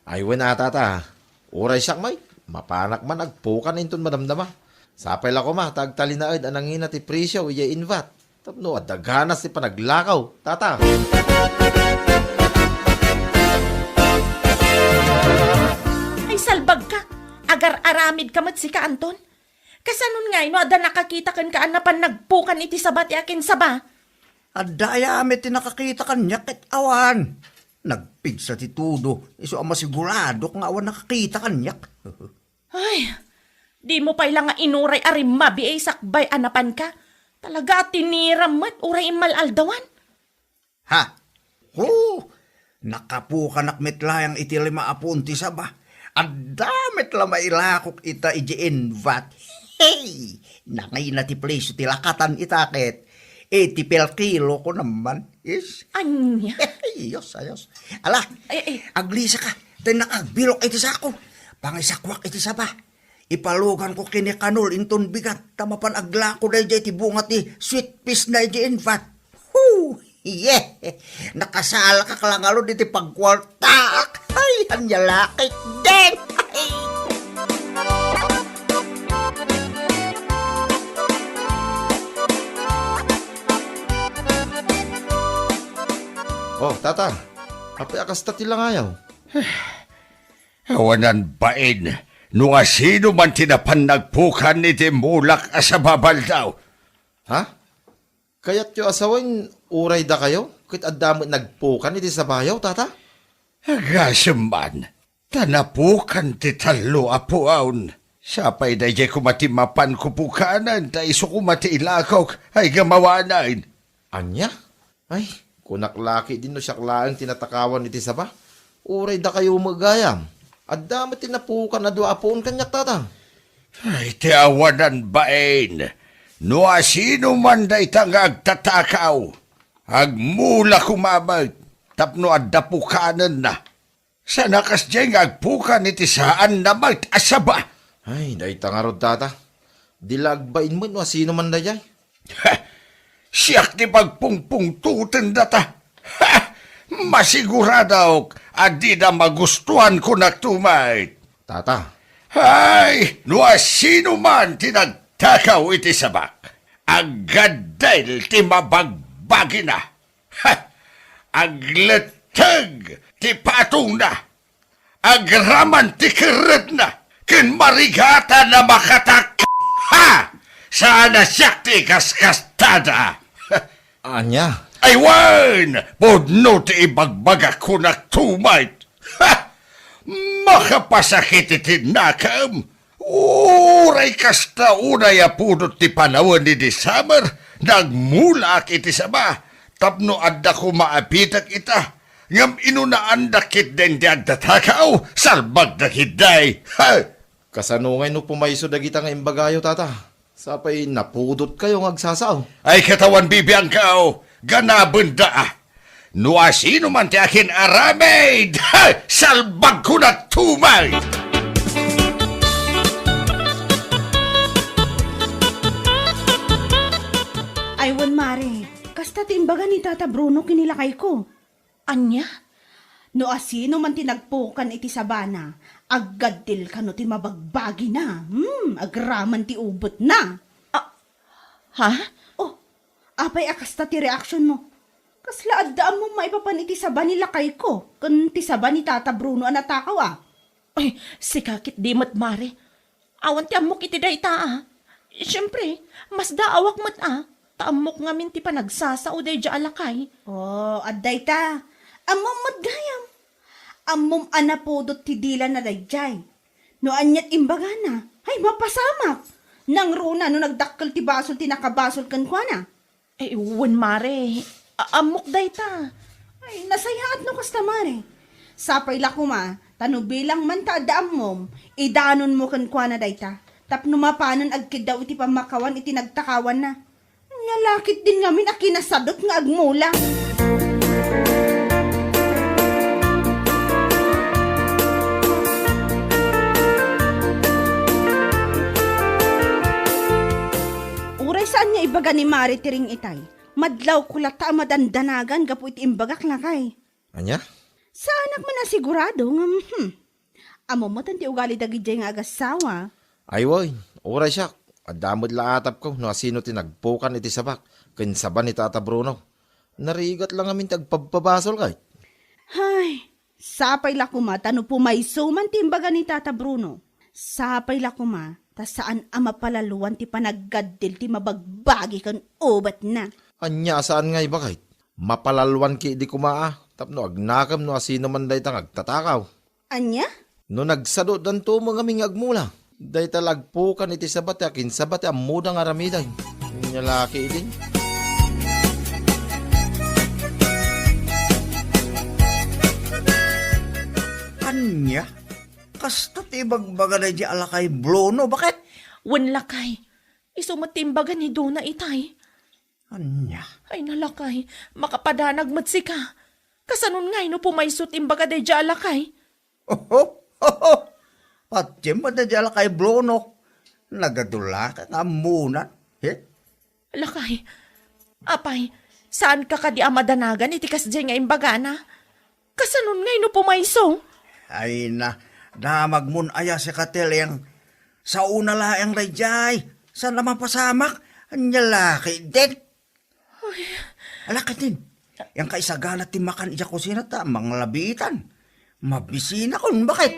Aywan na tata. Oray siyak may. Mapanak man agpukan inton madamdama. Sapay lang ko ma, tagtalinaad anangin ti presyo iya invat. Tapno at daghanas ti panaglakaw. Tata. Ay, salbag ka. Agar-aramid ka mat si ka, Anton. Kasanon nga, no, ada nakakita kan kaan na pan nagpukan iti sabat yakin saba. Adaya met nakakita kanya ket awan. Nagpigsa ti tudo. Iso ang masigurado nga awan nakakita kanya. Ay, di mo pa ilang nga inuray arim mabi ay sakbay anapan ka. Talaga tiniram mat uray imal aldawan. Ha? Nakapukanak metlayang iti 5 apunti saba. Ang damit la mailakok ita iji invat. Hey! Nangay na ti place ti lakatan itakit. Ti pel kilo ko naman. Is? Anya? Ayos. Ala, aglisa ka. Tayo nakagbilok iti sako. Pangisakwak iti saba. Ipalugan ko kinikanol inton bigat. Tamapan aglako dahil iti bunga ti sweet peas na iti invat. Yeah! Nakasala ka kalangalo diti pagkwartak. Ay, anyalakit din. Ay! Oh, tata. Apay akas ta tila ngayaw. Awanan bain, nung asino man tinapan nagpukan iti mulak asa babal daw. Ha? Kaya't yung asawan, uray da kayo? Kit adamot nagpukan iti sabayaw, tata? Agasam man, tanapukan ti talo apuaon. Sapay da jay kumatimapan kupukanan, ta iso kumati ilakaw, ay gamawanan. Anya? Ay, kunaklaki din no siyak laang tinatakawan iti saba. Uray da kayo magayam. At dami tinapukan na duapon kanyak tata. Ay, tiawanan bain. No asino man da itang agtatakaw. Agmula kumamag. Tapno adapukanan na. Sa nakas diyang agpukan iti saan na mag-asaba. Ay, dahi tangarod tata. Dilagbain mo no sino man da jay. Ha! Siyak di pagpungpungtutin data. Ha! Masigurado adi na magustuhan ko na tumay. Tata, Ay, no sino man tinagtakaw iti sabak. Agad dahil ti mabagbagi na. Ha! Agletag ti patong na. Agraman ti kirit na. Kin marigata na makatak. Ha! Sana siyak ti kaskastada. anya. Aywan! Podno ti ibagbaga ko na tumay. Ha! Makapasakit iti nakam. Uray kasta unay apudot ti panawan ni December. Nagmulak iti sama. Tapno adda ko maapitak ita. Ngam inunaan dakit den di agdatakaw. Salbag dakit day. Ha! Kasanungay no pumayso dagita nga imbagayo tata. Sapay napudot kayo ng agsasaw. Ay katawan bibiyang kao. Ganabunda ah. No asino man ti akin aramid. Ha! Salbag ko na tumay. Aywan mare, kasta timbaga ni Tata Bruno kinilakay ko. Anya? No asino man tinagpukan iti sabana, aggadil ka no ti mabagbagi na. Agraman ti ubot na. Ha? Oh, apay akasta ti reaction mo. Kasla addaan mo maipapan iti saba ni lakay ko, kun ti saba ni Tata Bruno anatakaw ah. Ay, si kakit di mat mare. Awan ti amok iti dayta ah. Siyempre, mas daawak mat ah. Taamok ngamin ti panagsasao day dya alakay. Oh, adday ta. Amom madgayam. Amom anapodot ti dila na dayjay. No anyat imbaga na, ay mapasamak. Nang runa no nagdakkel ti basol ti nakabasol kan kwa na. Eh, uwan mare. Amok dayta. Ay, nasayaat no kasta mare. Sapay la kuma, tano bilang man ta daam mom, idanon mo kan kwa na dayta. Tapno mapanon agkid daw iti pamakawan iti nagtakawan na. Nyalakit din ngamin a kinasadot nga agmula. Uray saan niya ibaga ni Mari tiring itay? Madlaw kulata madandanagan gapu iti imbagak lakay. Anya? Sa anak mo na sigurado nga, amo mo tanti ugali dagijay nga agasawa. Ay woy, oray siya. Adamod la atap ko no asino tinagpukan iti sabak. Kinsaban ni Tata Bruno. Narigat lang amin tagpababasol kay. Hay, sapay la kuma, tano pumayso man timbaga ni Tata Bruno. Sapay la kuma, ta saan ama palaluan ti panaggaddil ti mabagbagi kan ubat na. Anya saan ngay bakit? Mapalalwan ki di kumaa. Tapno agnakam no asino man day tang agtatakaw. Anya? No nagsado danto mo ngaming agmula. Day talagpukan iti sabat akin sabat ang mudang aramiday. Nyalaki din. Anya? Kasta ti bagbaga na di alakay Bruno. Bakit? Wan lakay. Isumatimbagan ni Dona itay. Anya? Ay nalakay, makapadanag matsi ka. Kasanon ngay no pumaysot imbaga day dya alakay. Pati mo na di alakay Bruno. Nagadula ka nga muna. Lakay, apay, saan ka kadi amadanagan iti kasdya nga imbaga na? Kasanon ngay no pumayso? Ay na, damagmun aya si Kateleng. Sa una laang rayjay. Saan naman pasamak? Anya laki din. Alaka din. Yang kaisagana timakan iya kusina ta, mga labitan. Mabisina kun, bakit?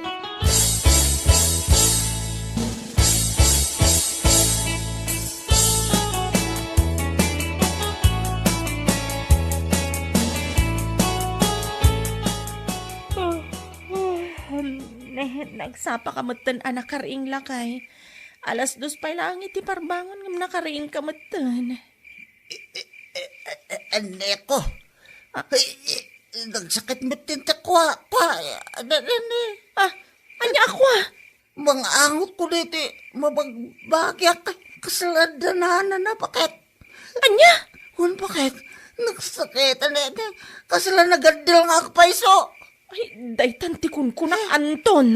Nagsapa kamatan anak karing lakay. Alas 2 pa lang iti parbangon ngam nakariing kamatan. Neko. Nagsakit mo tinta kwa. Ah, Anya ako ah. Mga angot ko dito, mabagbagyak kasaladanan na bakit? Anya? Hun, bakit? Nagsakit, kasala nagadil nga ako pa iso. Ay, daytan tikun ko ng Anton.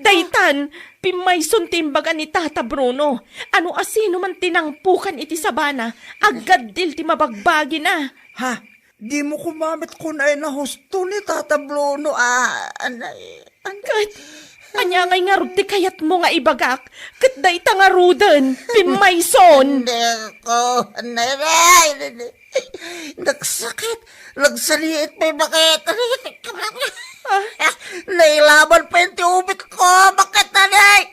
Daytan, pimayson timbaga ni Tata Bruno. Ano asino man tinangpukan iti sabana, agad dil ti mabagbagi na. Ha? Di mo kumamit ko na na husto ni Tata Bruno, anay. Kat, anya ngay nga rugti kayat mo nga ibagak, kat dayta nga ruden, pimayson. Hindi ko, anay. Nagsakit, nagsaliit pa bakit? Nailaban pa yung tiubit ko, bakit anay?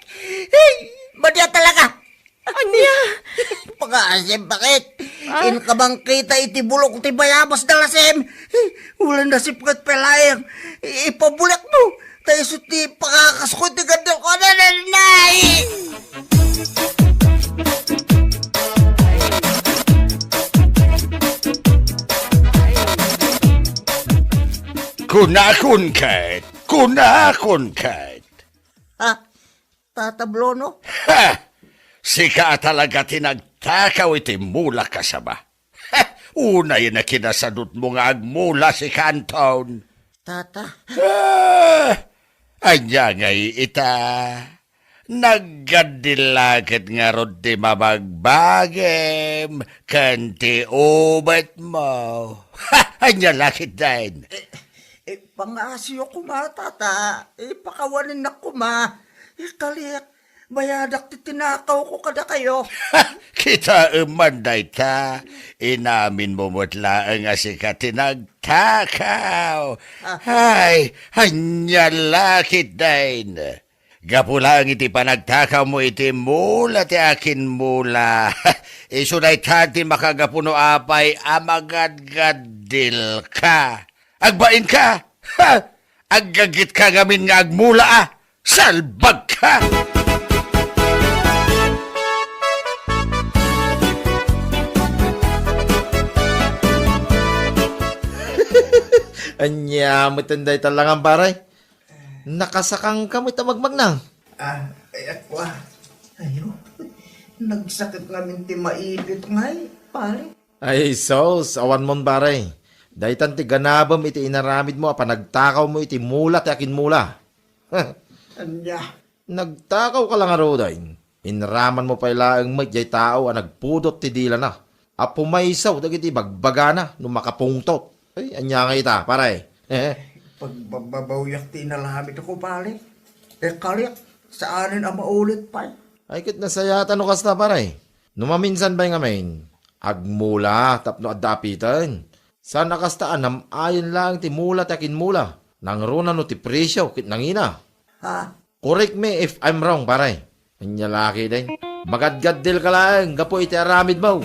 Badya talaga. Anya? Pag-aasim, bakit? In ka bang kita itibulok ti bayabas dalasim? Wala na si Pagkat Pelayang. Ipabulak mo. Tayo suti pakakaskot ti gandal ko na nanay. Kunakon kat! Kunakon kat! Ha? Tatablo, no? Ha! Sika talaga tinagtakaw iti mula ka sa ba? Ha! Unay na kinasadot mo nga agmula si Canton. Tata. Anya ngay ita. Naggadilagit nga rod di mabagbagem. Kanti ubat mo. Ha! Anya lakit din. Pangasyo ko ma, tata. Pakawanin na ko ma. Kaliyak. Bayadak ti tinakaw ko kada kayo. Kita umanday ta, inamin mo mutla ang asika tinagtakaw. Ay, hanya lakit din. Gapulang iti panagtakaw mo iti mula ti akin mula. Isunay tanti makagapuno apay amagadgadil ka. Agbain ka. Ha! Aggagit ka gamin nga agmula Salbag ka! Anya, matanday talangan paray. Nakasakang ka mo magmagnang. Ay ako Ayo, nagsakit namin ti maipit ngay, pare. Ay, sos, awan mon paray. Daytan ti ganabam iti inaramid mo, panagtakaw mo iti mula ti akin mula. Anya, Nagtakaw ka lang aroday. Inraman mo pa ilaang may tao ang nagpudot ti dila na. Apo maysaw, dagiti bagbaga na, nung makapungtot. Ay, anya nga ita, paray. pagbabawyak ti nalamit ako, pare. Kaliyak, saanin ang maulit pa. Ay, kit nasayatan no kasta paray. Numaminsan ba nga main? Agmula, tapno adapitan. Sana kastaan nam ayon lang ti mula takin mula. Nang runa no ti presyo, kit nangina. Ha? Correct me if I'm wrong, paray. Anya laki din. Magadgaddil ka lang, gapo iti aramid mo.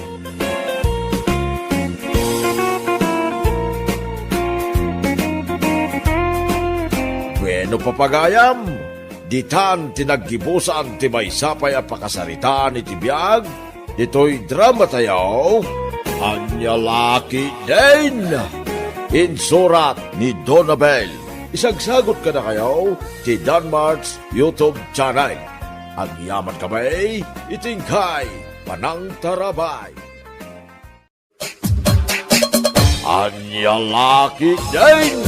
Bueno papagayam, ditan tinaggibusan ti maysapay a pakasaritaan iti biyag, dito'y drama tayo, anya laki din. Insurat ni Donabel. Isagsagot ka na kayo ti Danmarks YouTube channel. Ang yaman kamay, itingkay, panang tarabay. Anya laki din.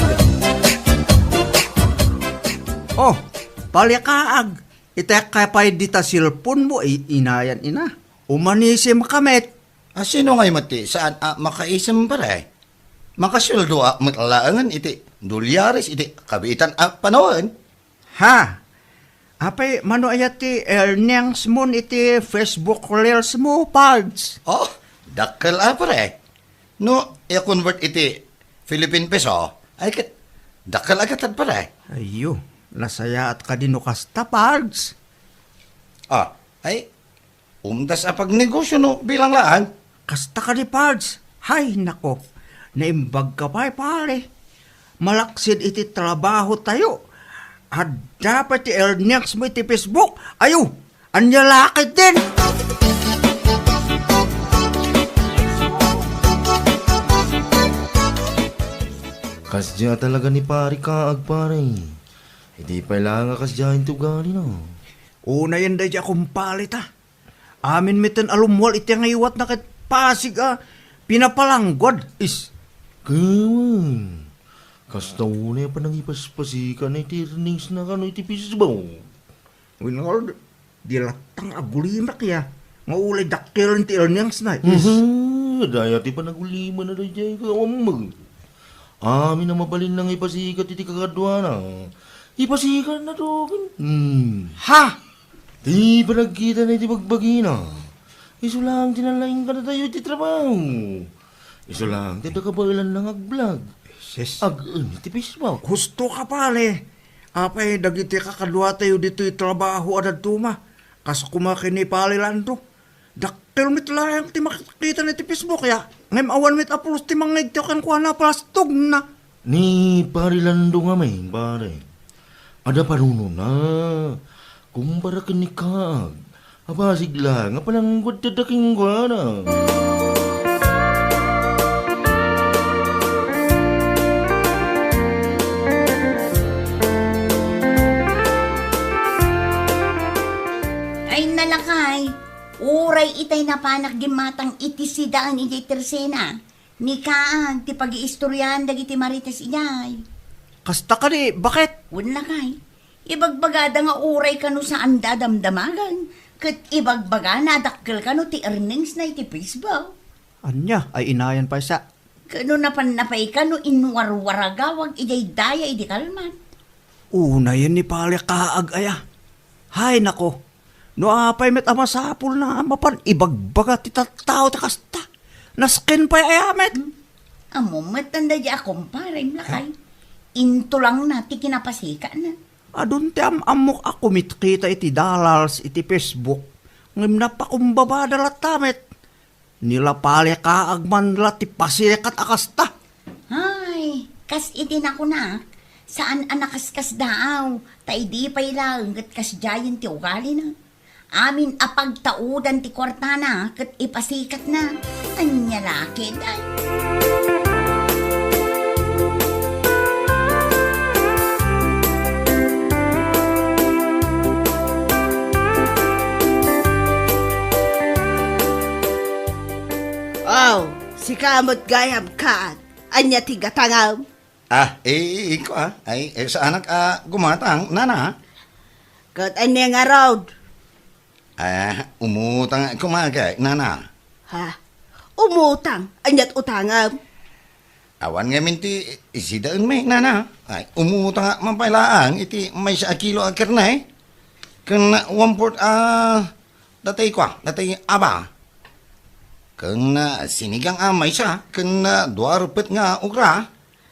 Oh, palikaag. Itek ka pa dita silpon mo, inayan ina. Umanisim kamit. Sino ngay mati? Saan makaisim pare? Makasuldo matlaangan iti dolyares iti kabitan panahon. Ha? Apay, mano ayati earnings mo iti Facebook reels mo, Pards. Oh, dakkel pare. No, i-convert iti Philippine peso, ay kat dakkel agatan pare. Ayo, nasaya at kadino kasta, Pards. Ay, umdas apag negosyo no bilang laan. Kasta ka ni Pards. Hay, nako. Naimbag ka pa, pare. Malaksid iti trabaho tayo. At dapat i-earnings mo iti Facebook. Ayo, anya lakit din. Kasya talaga ni pari kaag pare. Hindi pa lang kas dyan tugali na. Una yan day akong palit Amin miten alumwal iti nga iwat na kat pasig pinapalanggod. Kawan. Kasta una pa nang ipaspasikan na iti earnings na kano iti Facebook. Winol, dilatang agulimak ya. Nga ulay dakil ti earnings na. Daya ti pa nagulima na rin dyan kawamag. Amin na mabalin lang ipasikat iti kakadwa na. Ipasikat na doon. Ha? Di pa nagkita na iti bagbagi na. Iso lang tinalaing ka na tayo iti trabaho. Iso lang tinakabailan lang ag-vlog. Sis. Iti Facebook. Gusto ka pale. Apay, dagiti kakadwa tayo dito trabaho adad tuma. Kaso kumakini pale lando. Daktil mit lang ti makikita na ti Facebook ya. Ngayon awan mit apulos ti mga kan kuha na plastog na. Ni pare lando nga may pare. Ada panuno na. Kumpara kinikag. Abasig lang. Nga pananggod tadaking kwa na. Ay nalakay, uray itay napanak gimatang iti sidaan iti tersena. Ni Kaag, ti pag-iistoryan dagiti marites inyay. Kasta ka di, bakit? Wala kay, ibagbagada nga uray kano saan dadamdamagan. Kat ibagbaga na dakkel kano ti earnings na iti Facebook. Anya, ay inayan pa sa. Kano napanapay kano inwarwaragawag ijay daya iti kalman. Una yan ni pale Kaag aya. Hay nako, no apay met ama sapul na amapan ibagbaga ti tattao ti kasta. Naskin pa ayamet. Amo matanda di akong parang lakay. Into lang na ti kinapasika na. Adun ti amok ako mitkita iti dalals iti Facebook. Ngim na pa kumbaba dalat tamet. Nila pale Kaag man la ti pasikat akasta. Ay, kas iti na ko na. Saan anakaskas daaw? Tay di pa'y lang, kat kas jayan ti ugali na. Amin apagtaudan ti kwarta na, kat ipasikat na. Anya laki, day. Oh, si kamot gayab ka. Anya ti gatangaw. Ikaw ay sa anak gumatang, nana. Kat anya nga road. Umutang kumagay, nana. Ha? Umutang. Anyat utangaw. Awan nga minti, isidaan may, nana. Ay, umutang nga mampailaang, iti may sa kilo akernay. Kung 1/4, datay ko, datay aba. Kung sinigang may sa, kung 2 rupit nga ukra.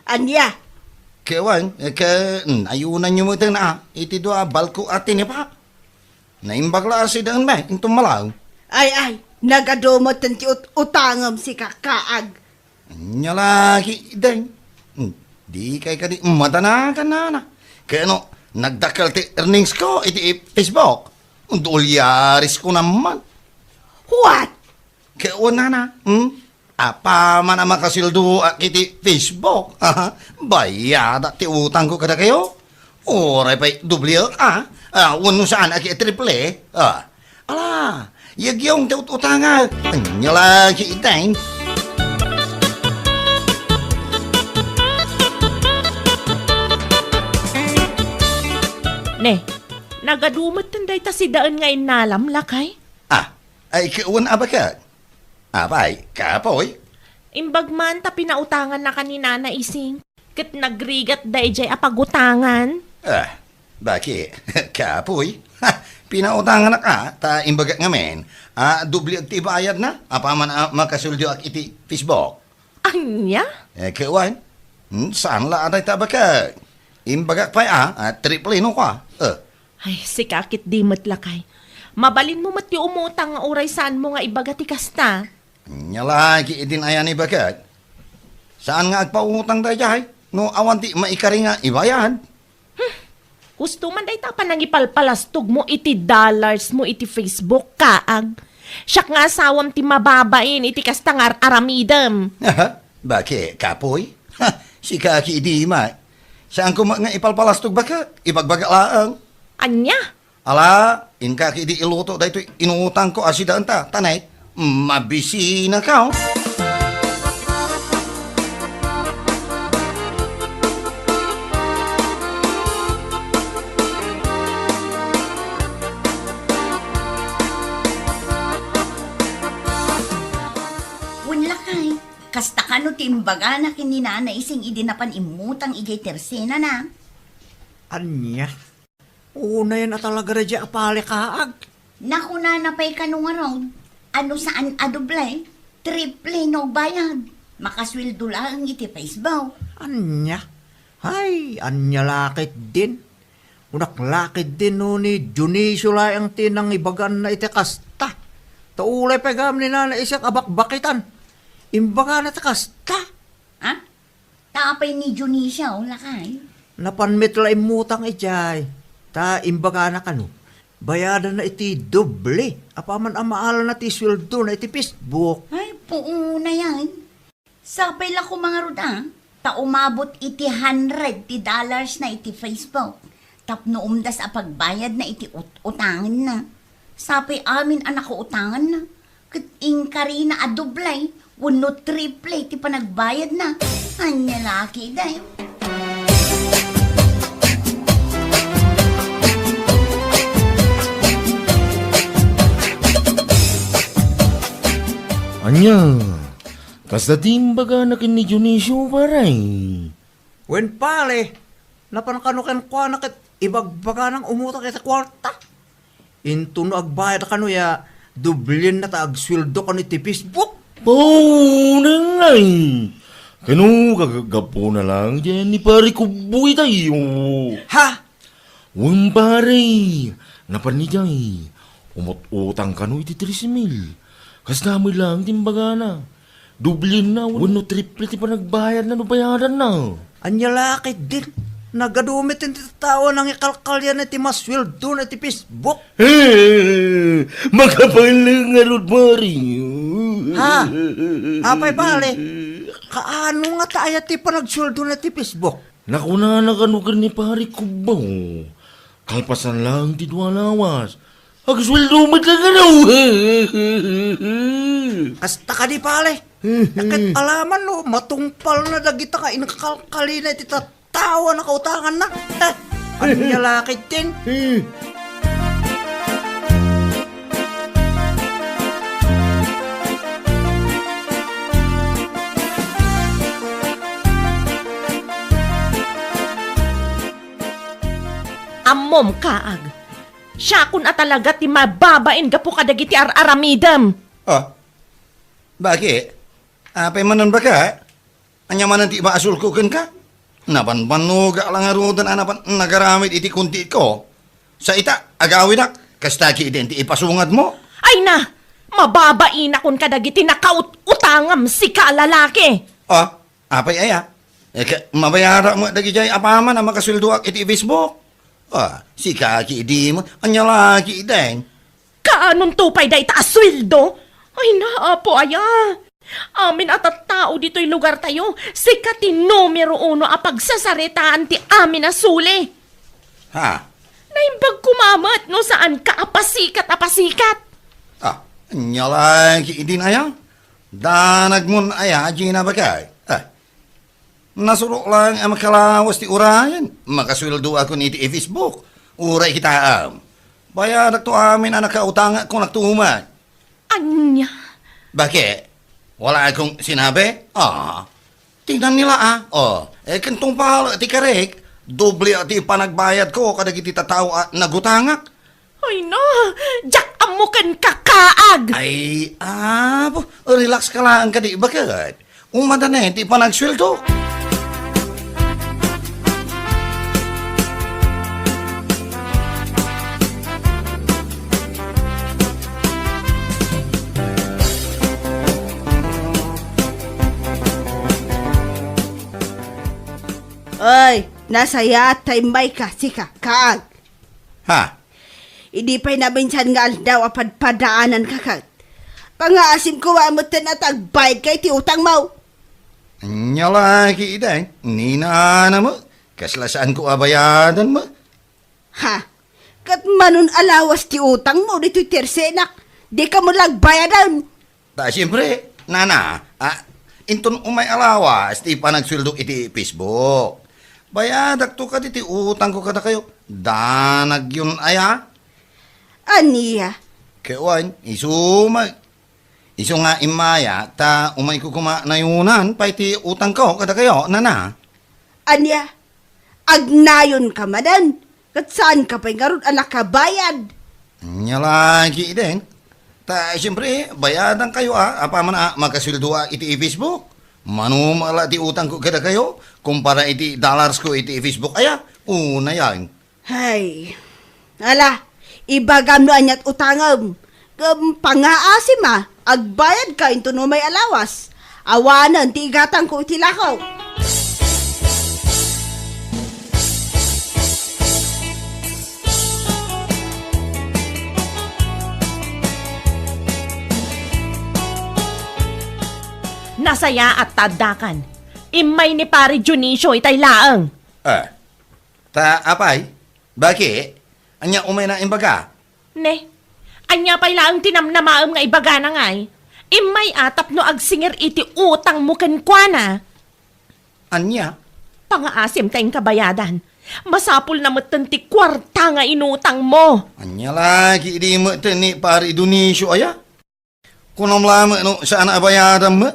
Anya? Kewan, ayunan nyo mo ito na, iti 2 balko atin niya pa. Naimbagla si daan ba, itong malaw. Ay, nagadumot ti utangam si Kaag. Nya lagi, dahil. Di kay ka di matanakan na. Kaya no, nagdakal ti earnings ko, iti Facebook. Dolyaris ko naman. What? Kaya na, apa man ang makasildo kiti Facebook. Bayada ti utang ko kada kayo. Oray pa'y dublyo, wano saan aki triple, ala, yagyong ti utangan. Anya lagi itay. Ne, nagadumot tanday ta si daan nga inalam lakay. Ay kiuwan abakat. Abay, kapoy. Imbagman ta pinautangan na kanina na ising. Kat nagrigat day jay apagutangan. Bakit? Kapoy. Pinautangan na ka, ta imbagat nga men. Dubli ag tibayad na. Apa man makasuldo ak iti Facebook. Anya? Kiuwan. Saan la aday tabakat? Imbagak pa triple no ka. Ay, si kakit di matlakay. Mabalin mo mati umutang nga oray saan mo nga ibagati kasta. Nya lagi idin ayan ibagat. Saan nga agpautang tayo jahay? No awan ti maikari nga ibayad. Gusto man day tapan nang ipalpalastog mo iti dollars mo iti Facebook Kaag. Siyak nga asawam ti mababain iti kasta nga aramidam. Bakit? Kapoy? Si kaki di ma. Saan ko nga ipalpalastog baka? Ibagbaga laang. Anya? Ala, inka ki di iluto dahito inutang ko asida anta. Tanay, mabisi na ka. Wala kay. Kasta ka no timbaga na kinina na ising idinapan imutang igay tersena na. Anya? Una yan at talaga radya apali kaag. Naku na napay ka nung araw. Ano saan adoblay? Triple no bayad. Makasweldo lang iti Facebook. Anya? Hay, anya lakit din. Unak lakit din no ni Dionisio lang tinang ibagan na iti kasta. Taulay pa gam ni na isang abakbakitan. Imbaga na kasta. Ha? Tapay ni Dionisio, lakay. Napanmit la imutang ijay. Ta imbaga na kano. Bayadan na iti doble. Apaman ang maala na ti sweldo na iti Facebook. Ay, puo na yan. Sapay lang ko mga ruda. Ta umabot iti 100 ti dollars na iti Facebook. Tapno umdas a pagbayad na iti utangan na. Sapay amin anak ko utangan na. Kat ingkari na adoblay. Wano triple ti panagbayad na. Anya laki dayo. Anya, kasta timbaga na kin ni Dionisio paray. Wen pale, napanakanukan kwa na kit ibagbaga ng umutak iti kwarta. Into no agbayad kano ya, dublin na ta agsweldo ka ni ti Facebook. Paunangay! Kano gagapo na lang dyan ni pare kuboy tayo. Ha? Wang pare, napanijay. Umot-utang kano iti 3,000. Kas namoy lang timbaga na. Dublin na, wano triple ti panagbayad na bayaran na. Anya lakit din. Nagadumit yung tao nang ikalkalyan na ti masweldo na ti Facebook. Makapalang nga ron pare. Ha? Apay bale, kaano nga tayo ti panagsweldo na ti Facebook? Nakuna na kanugan ni pare kubaw. Kalpasan lang ti duwalawas. Agsweldo mo lang ano. Kasta ka di pale. Nakat alaman no, matungpal na dagita ka inakakalkali na ti tawa na kautangan na. Ano niya lakit din? Ammom kaag. Siya kun talaga ti mababain gapu kadagiti aramidam. Oh, bakit? Apay manan ba ka? Anya manan ti maasul ko ka? Napanpanuga lang arudan anapan nagaramit iti kunti ko. Sa ita, agawin na, kastaki identi ipasungat mo. Ay na, mababain akon kadagiti nakautangam si kalalaki. Oh, apay aya. Mabayara mo dagi jay apaman na makasweldo ak iti Facebook. Ah, si kaki di mo, anya laki den. Kaanon tupay da itaaswildo? Ay naapo aya. Amin at tao dito'y lugar tayo, sikati numero 1 a pagsasaritaan ti amin na suli. Ha? Naimbag kumamat no saan ka apasikat. Ah, anya laki din aya. Danag mon aya, Gina bagay. Nasurok lang ang makalawas ti urayan. Makasweldo ako ni ti Facebook. Uray kita Bayarak to amin ang nakautanga kung nagtuman. Anya? Bakit? Wala akong sinabi? Tingnan nila kantong pahal ti karek. Doble ati panagbayad ko kadag iti tatao nagutangak. Ay na, jak amukan kakaag. Ay, relax ka lang ka di. Bakit? Umanda na ti panagsweldo. Ay, nasaya taimay ka, sika, kaag. Ha? Hindi pa'y nabinsan nga daw apadpadaanan kakat. Pangaasim ko amot na tagbay kay ti utang mo. Anya laki iday. Nina na mo. Kaslasaan ko abayadan mo. Ha? Kat manon alawas ti utang mo dito tersenak. Di ka mo lagbayadan. Ta siyempre, nana, inton umay alawas, ti panagsweldo iti Facebook. Bayadak to ka ti utang ko kada kayo. Danag yun aya. Aniya? Kewan, isu nga imaya, ta umay ko kumanayunan, pa iti utang ko kada kayo, nana. Aniya? Agnayon ka madan. Kat saan ka pa nga ron anak ka bayad? Nya lagi din. Ta siyempre, bayadan kayo apa man magkasildo iti Facebook. Manumala ti utang ko kada kayo, kumpara iti dollars ko iti Facebook aya, una yan. Hay. Ala, ibagam no anyat utangam. Pangaasim agbayad ka into no may alawas. Awanan ti igatang ko iti lakaw. Nasaya at tadakan. Imay ni pare Junicio itay laang. Ta apay, baki, anya umay na imbaga. Ne, anya pa'y laang tinamnamaam nga ibaga na ngay. Imay atap no agsingir iti utang mo kenkwana. Anya? Pangaasim tayong kabayadan. Masapul na matanti kwarta nga inutang mo. Anya lagi di mo ni pare Dionisio aya. Kunam lama no saan abayadan mo?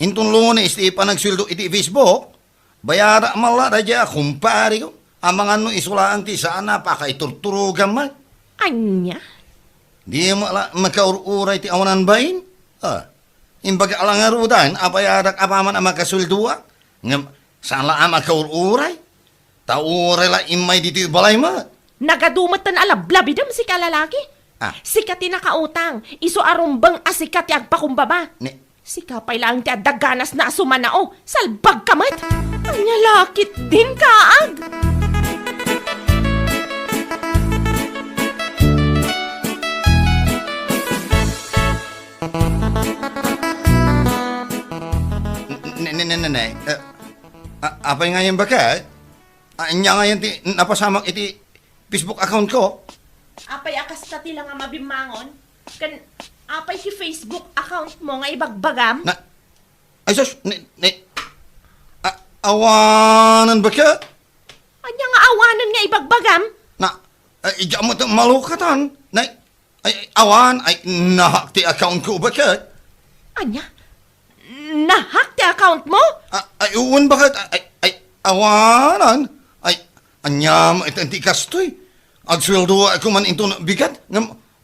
Intun Lunes iti panagsweldo iti Facebook, bayara mala daja kumpari ko. Amangan no isulaan ti sana pa kay turturugan man. Anya? Di mo makaururay ti awanan bain? Imbaga alangarudan, apayadak apaman ang makasweldoa. Ngam, saan la ang makaururay? Tauray la imay dito balay mo. Nagadumat tan alablabidam si kalalaki. Sikat tinakautang, iso arumbang asikat yag pakumbaba. Si kapay lang ti adaganas na asumanao, salbag kamat. Anya lakit din kaag. Nanay, apay nga yan baka? Anya nga yan ti napasamak iti Facebook account ko. Apay akas na tila nga mabimangon. Kan apay si Facebook account mo nga ibagbagam. Ay sus, awanan baka? Anya nga awanan nga ibagbagam. Ija mo ito malukatan. Awan, nahak ti account ko baka? Anya? Nahak ti account mo? Uwan bakit? Awanan. Anya mo ito ti kastoy. Agsweldo ako man ito bigat.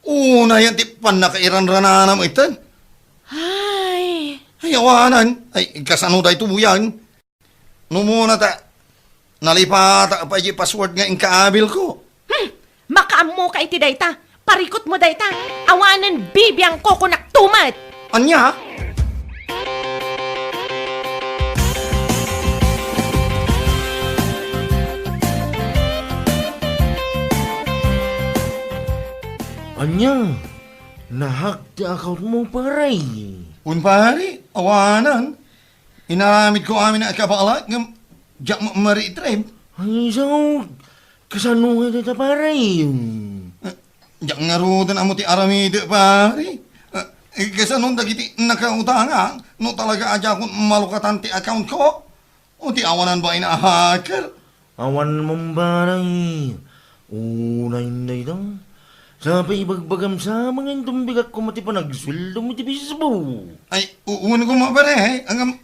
Una yan ti panakairan-ranana mo ito. Ay, awanan. Kasano da ito buyan. Numuna ta. Nalipata pa yung password nga inkaabil ko. makaam mo ka iti dayta. Parikot mo dayta. Awanan bibiyang ko kunak tumat. Anya? Anya, nahak ti account mo paray. Pari, awanan. Inaramid ko amin na akabala ng jak maritrem. Ay, so, kasano nga dito paray? Jak ngarudan amo ti aramid pari. Kasanong dagiti nakautanga, no talaga aja akong malukatan ti account ko. O ti awanan ba ina-hacker? Awan mong baray. Unay na ito. Sabi ibagbagam sa mga intumbigat ko mati pa nagsweldo mo ti Facebook. Ay, uun ko mapare. Ang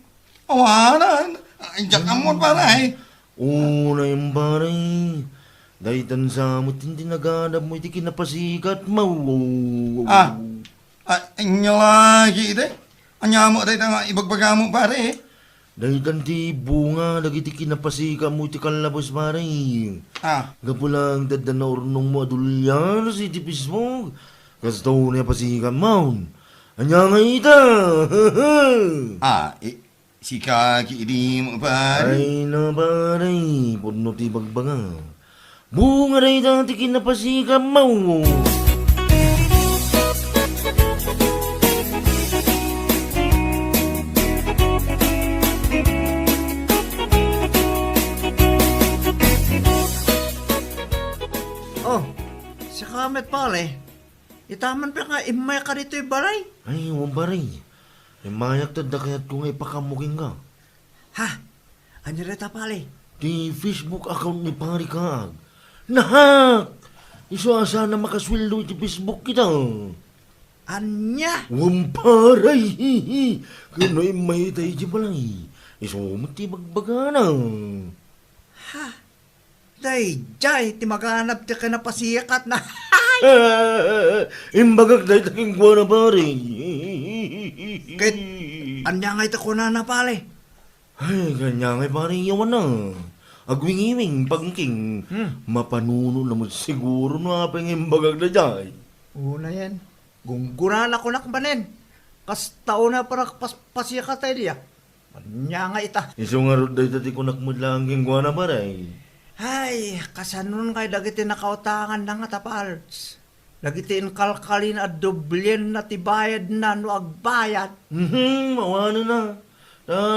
awanan. Ay, jak amon pare. Unay ang baray. Daytan sa mo hindi naganap mo iti kinapasikat mo. Inyo lagi ite. Anya mo dayta nga ibagbagam mo pare. Daytan ti bunga dagiti kinapasika mo iti kalabos paray. Gapulang dadan na urnong mo adulyan si iti Facebook. Kasto na pasikan mo. Anya nga ita. Si kaki di mo pare. Ay na paray. Puno ti bagbaga. Bunga daytan ti kinapasika mo. Oh, si Kamet pale. Itaman pa nga, imay ka dito yung balay. Ay, wabaray. Mayak tanda kaya't kung ipakamuking ka. Ha? Ano rita pale? Di Facebook account ni Pari Kaag. Nahak! Iso asa na makasweldo di Facebook kita. Anya? Wamparay! Kano'y may tayo di balay. Iso mati magbagana. Ha? Day, jay, timaganap di ka na pasikat na. Imbagak dahil taking buwan na pare. Kahit, anya nga ito ko na pale. Ay, kanya ngay pare yawan na. Agwing-iwing, pagking. Mapanuno naman siguro na apeng imbagak na jay. Una yan. Gunggunan ako nakbanin. Kas tao na para pasikat tayo diya. Anya nga ita. Iso nga rin dahil tati ko nakmudlang buwan na pare. Ay, kasanon kay dagiti nakautangan na nga tapals. Dagiti kalkalin at dublyen na tibayad na no agbayad. Mawano na.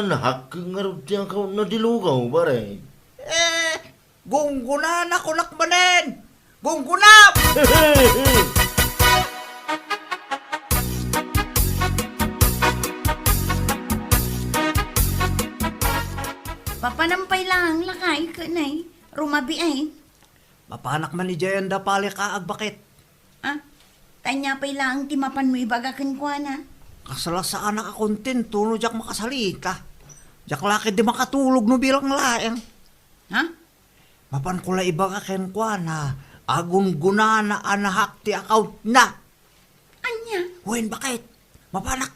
Nahak nga rin siya ka na dilugaw pare. Gunggunan ako nakbanin! Gunggunan! Papanampay lang lakay ka nay. Rumabi ay. Mapanak man ni Jayanda pali ka agbakit. Ah, tanya pay lang timapan mo ibagakan ko na. Kasala sa anak akontin, tuno jak makasalita. Jak laki di makatulog no bilang laeng. Ha? Mapan ko la ibagakin ko na agun guna na anahak ti account na. Anya? Huwin bakit? Mapanak.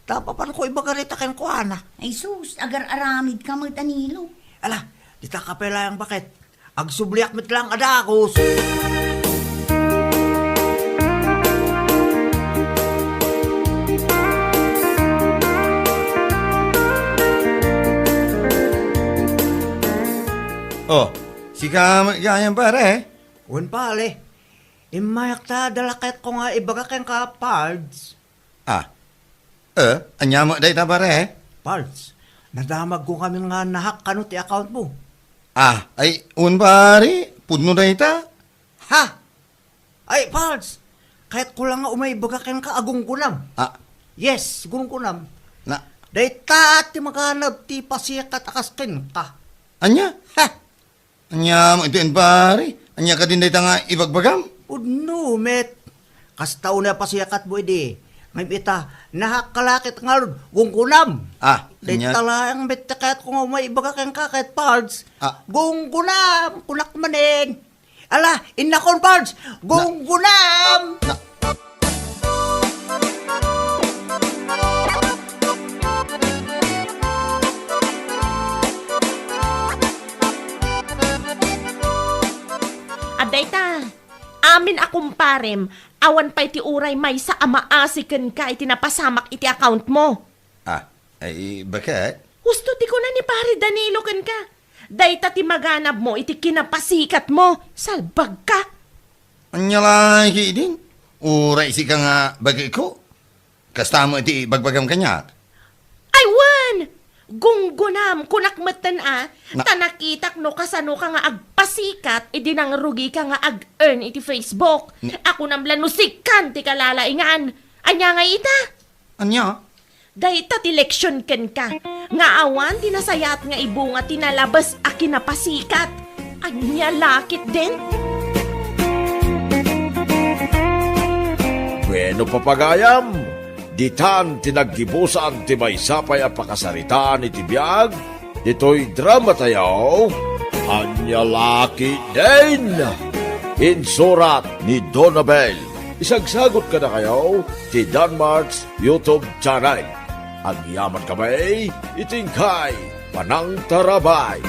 Tapapan ko ibagaritakin ko na. Ay sus, agar aramid ka magtanilo. Ala, di ta kapela yang bakit? Agsubliak mit lang adakos. Oh, si Kayan pare. Huwin pale. Imayak ta dalakit ko nga ibagakin ka, Pards. Anya mo day ta pare. Pards, nadamag ko kami nga nahak kano ti account mo. Ay, pare. Pudno day ta. Ha? Ay, Pards, kahit ko lang nga umaibagakin ka agong kunam. Yes, gungkunam. Na, Day ta ti maganap ti pasikat akaskin ka. anya? Ha? Anya mo ito pare. Anya ka din day ta nga ibagbagam? Udno, met. Kastaw na pasikat mo edi. Ngay bita, nahakalakit nga ron, gungkunam. Day anya? talayang bet kahit kung umaibagakin ka kahit Pards. Ah. Gungkunam, kunak manin. Ala, inakon Pards, gungkunam. Aday ta, amin akong parem, awan pa iti uray may sa amaasiken ka iti napasamak iti account mo. Ay, bakit? Gusto ti ko na ni pare Danilo ken ka. Day ta ti maganap mo iti kinapasikat mo, salbag ka. Anya lagi din. Uray si ka nga bagay ko. Kasta mo iti bagbagam kanya. Ay wan! Gunggunam, kunakmatan Na- tanakitak no kasano ka nga agpasikat, idi nang rugi ka nga ag-earn iti Facebook. Ako namlan no sikan ti kalalaingan. Anya nga ita? Anya? Dahita ti leksyon ken ka. Nga awan, tinasayat nga ibunga tinalabas a kinapasikat. Anya lakit din? Bueno papagayam, ditan tinaggibusan ti maysapay a pakasaritaan iti biag, dito'y drama tayaw, Anya Laki din! Insurat ni Donabel. Isagsagot ka na kayo ti Danmarks YouTube channel. Ang yaman kamay, itingkay, panang tarabay.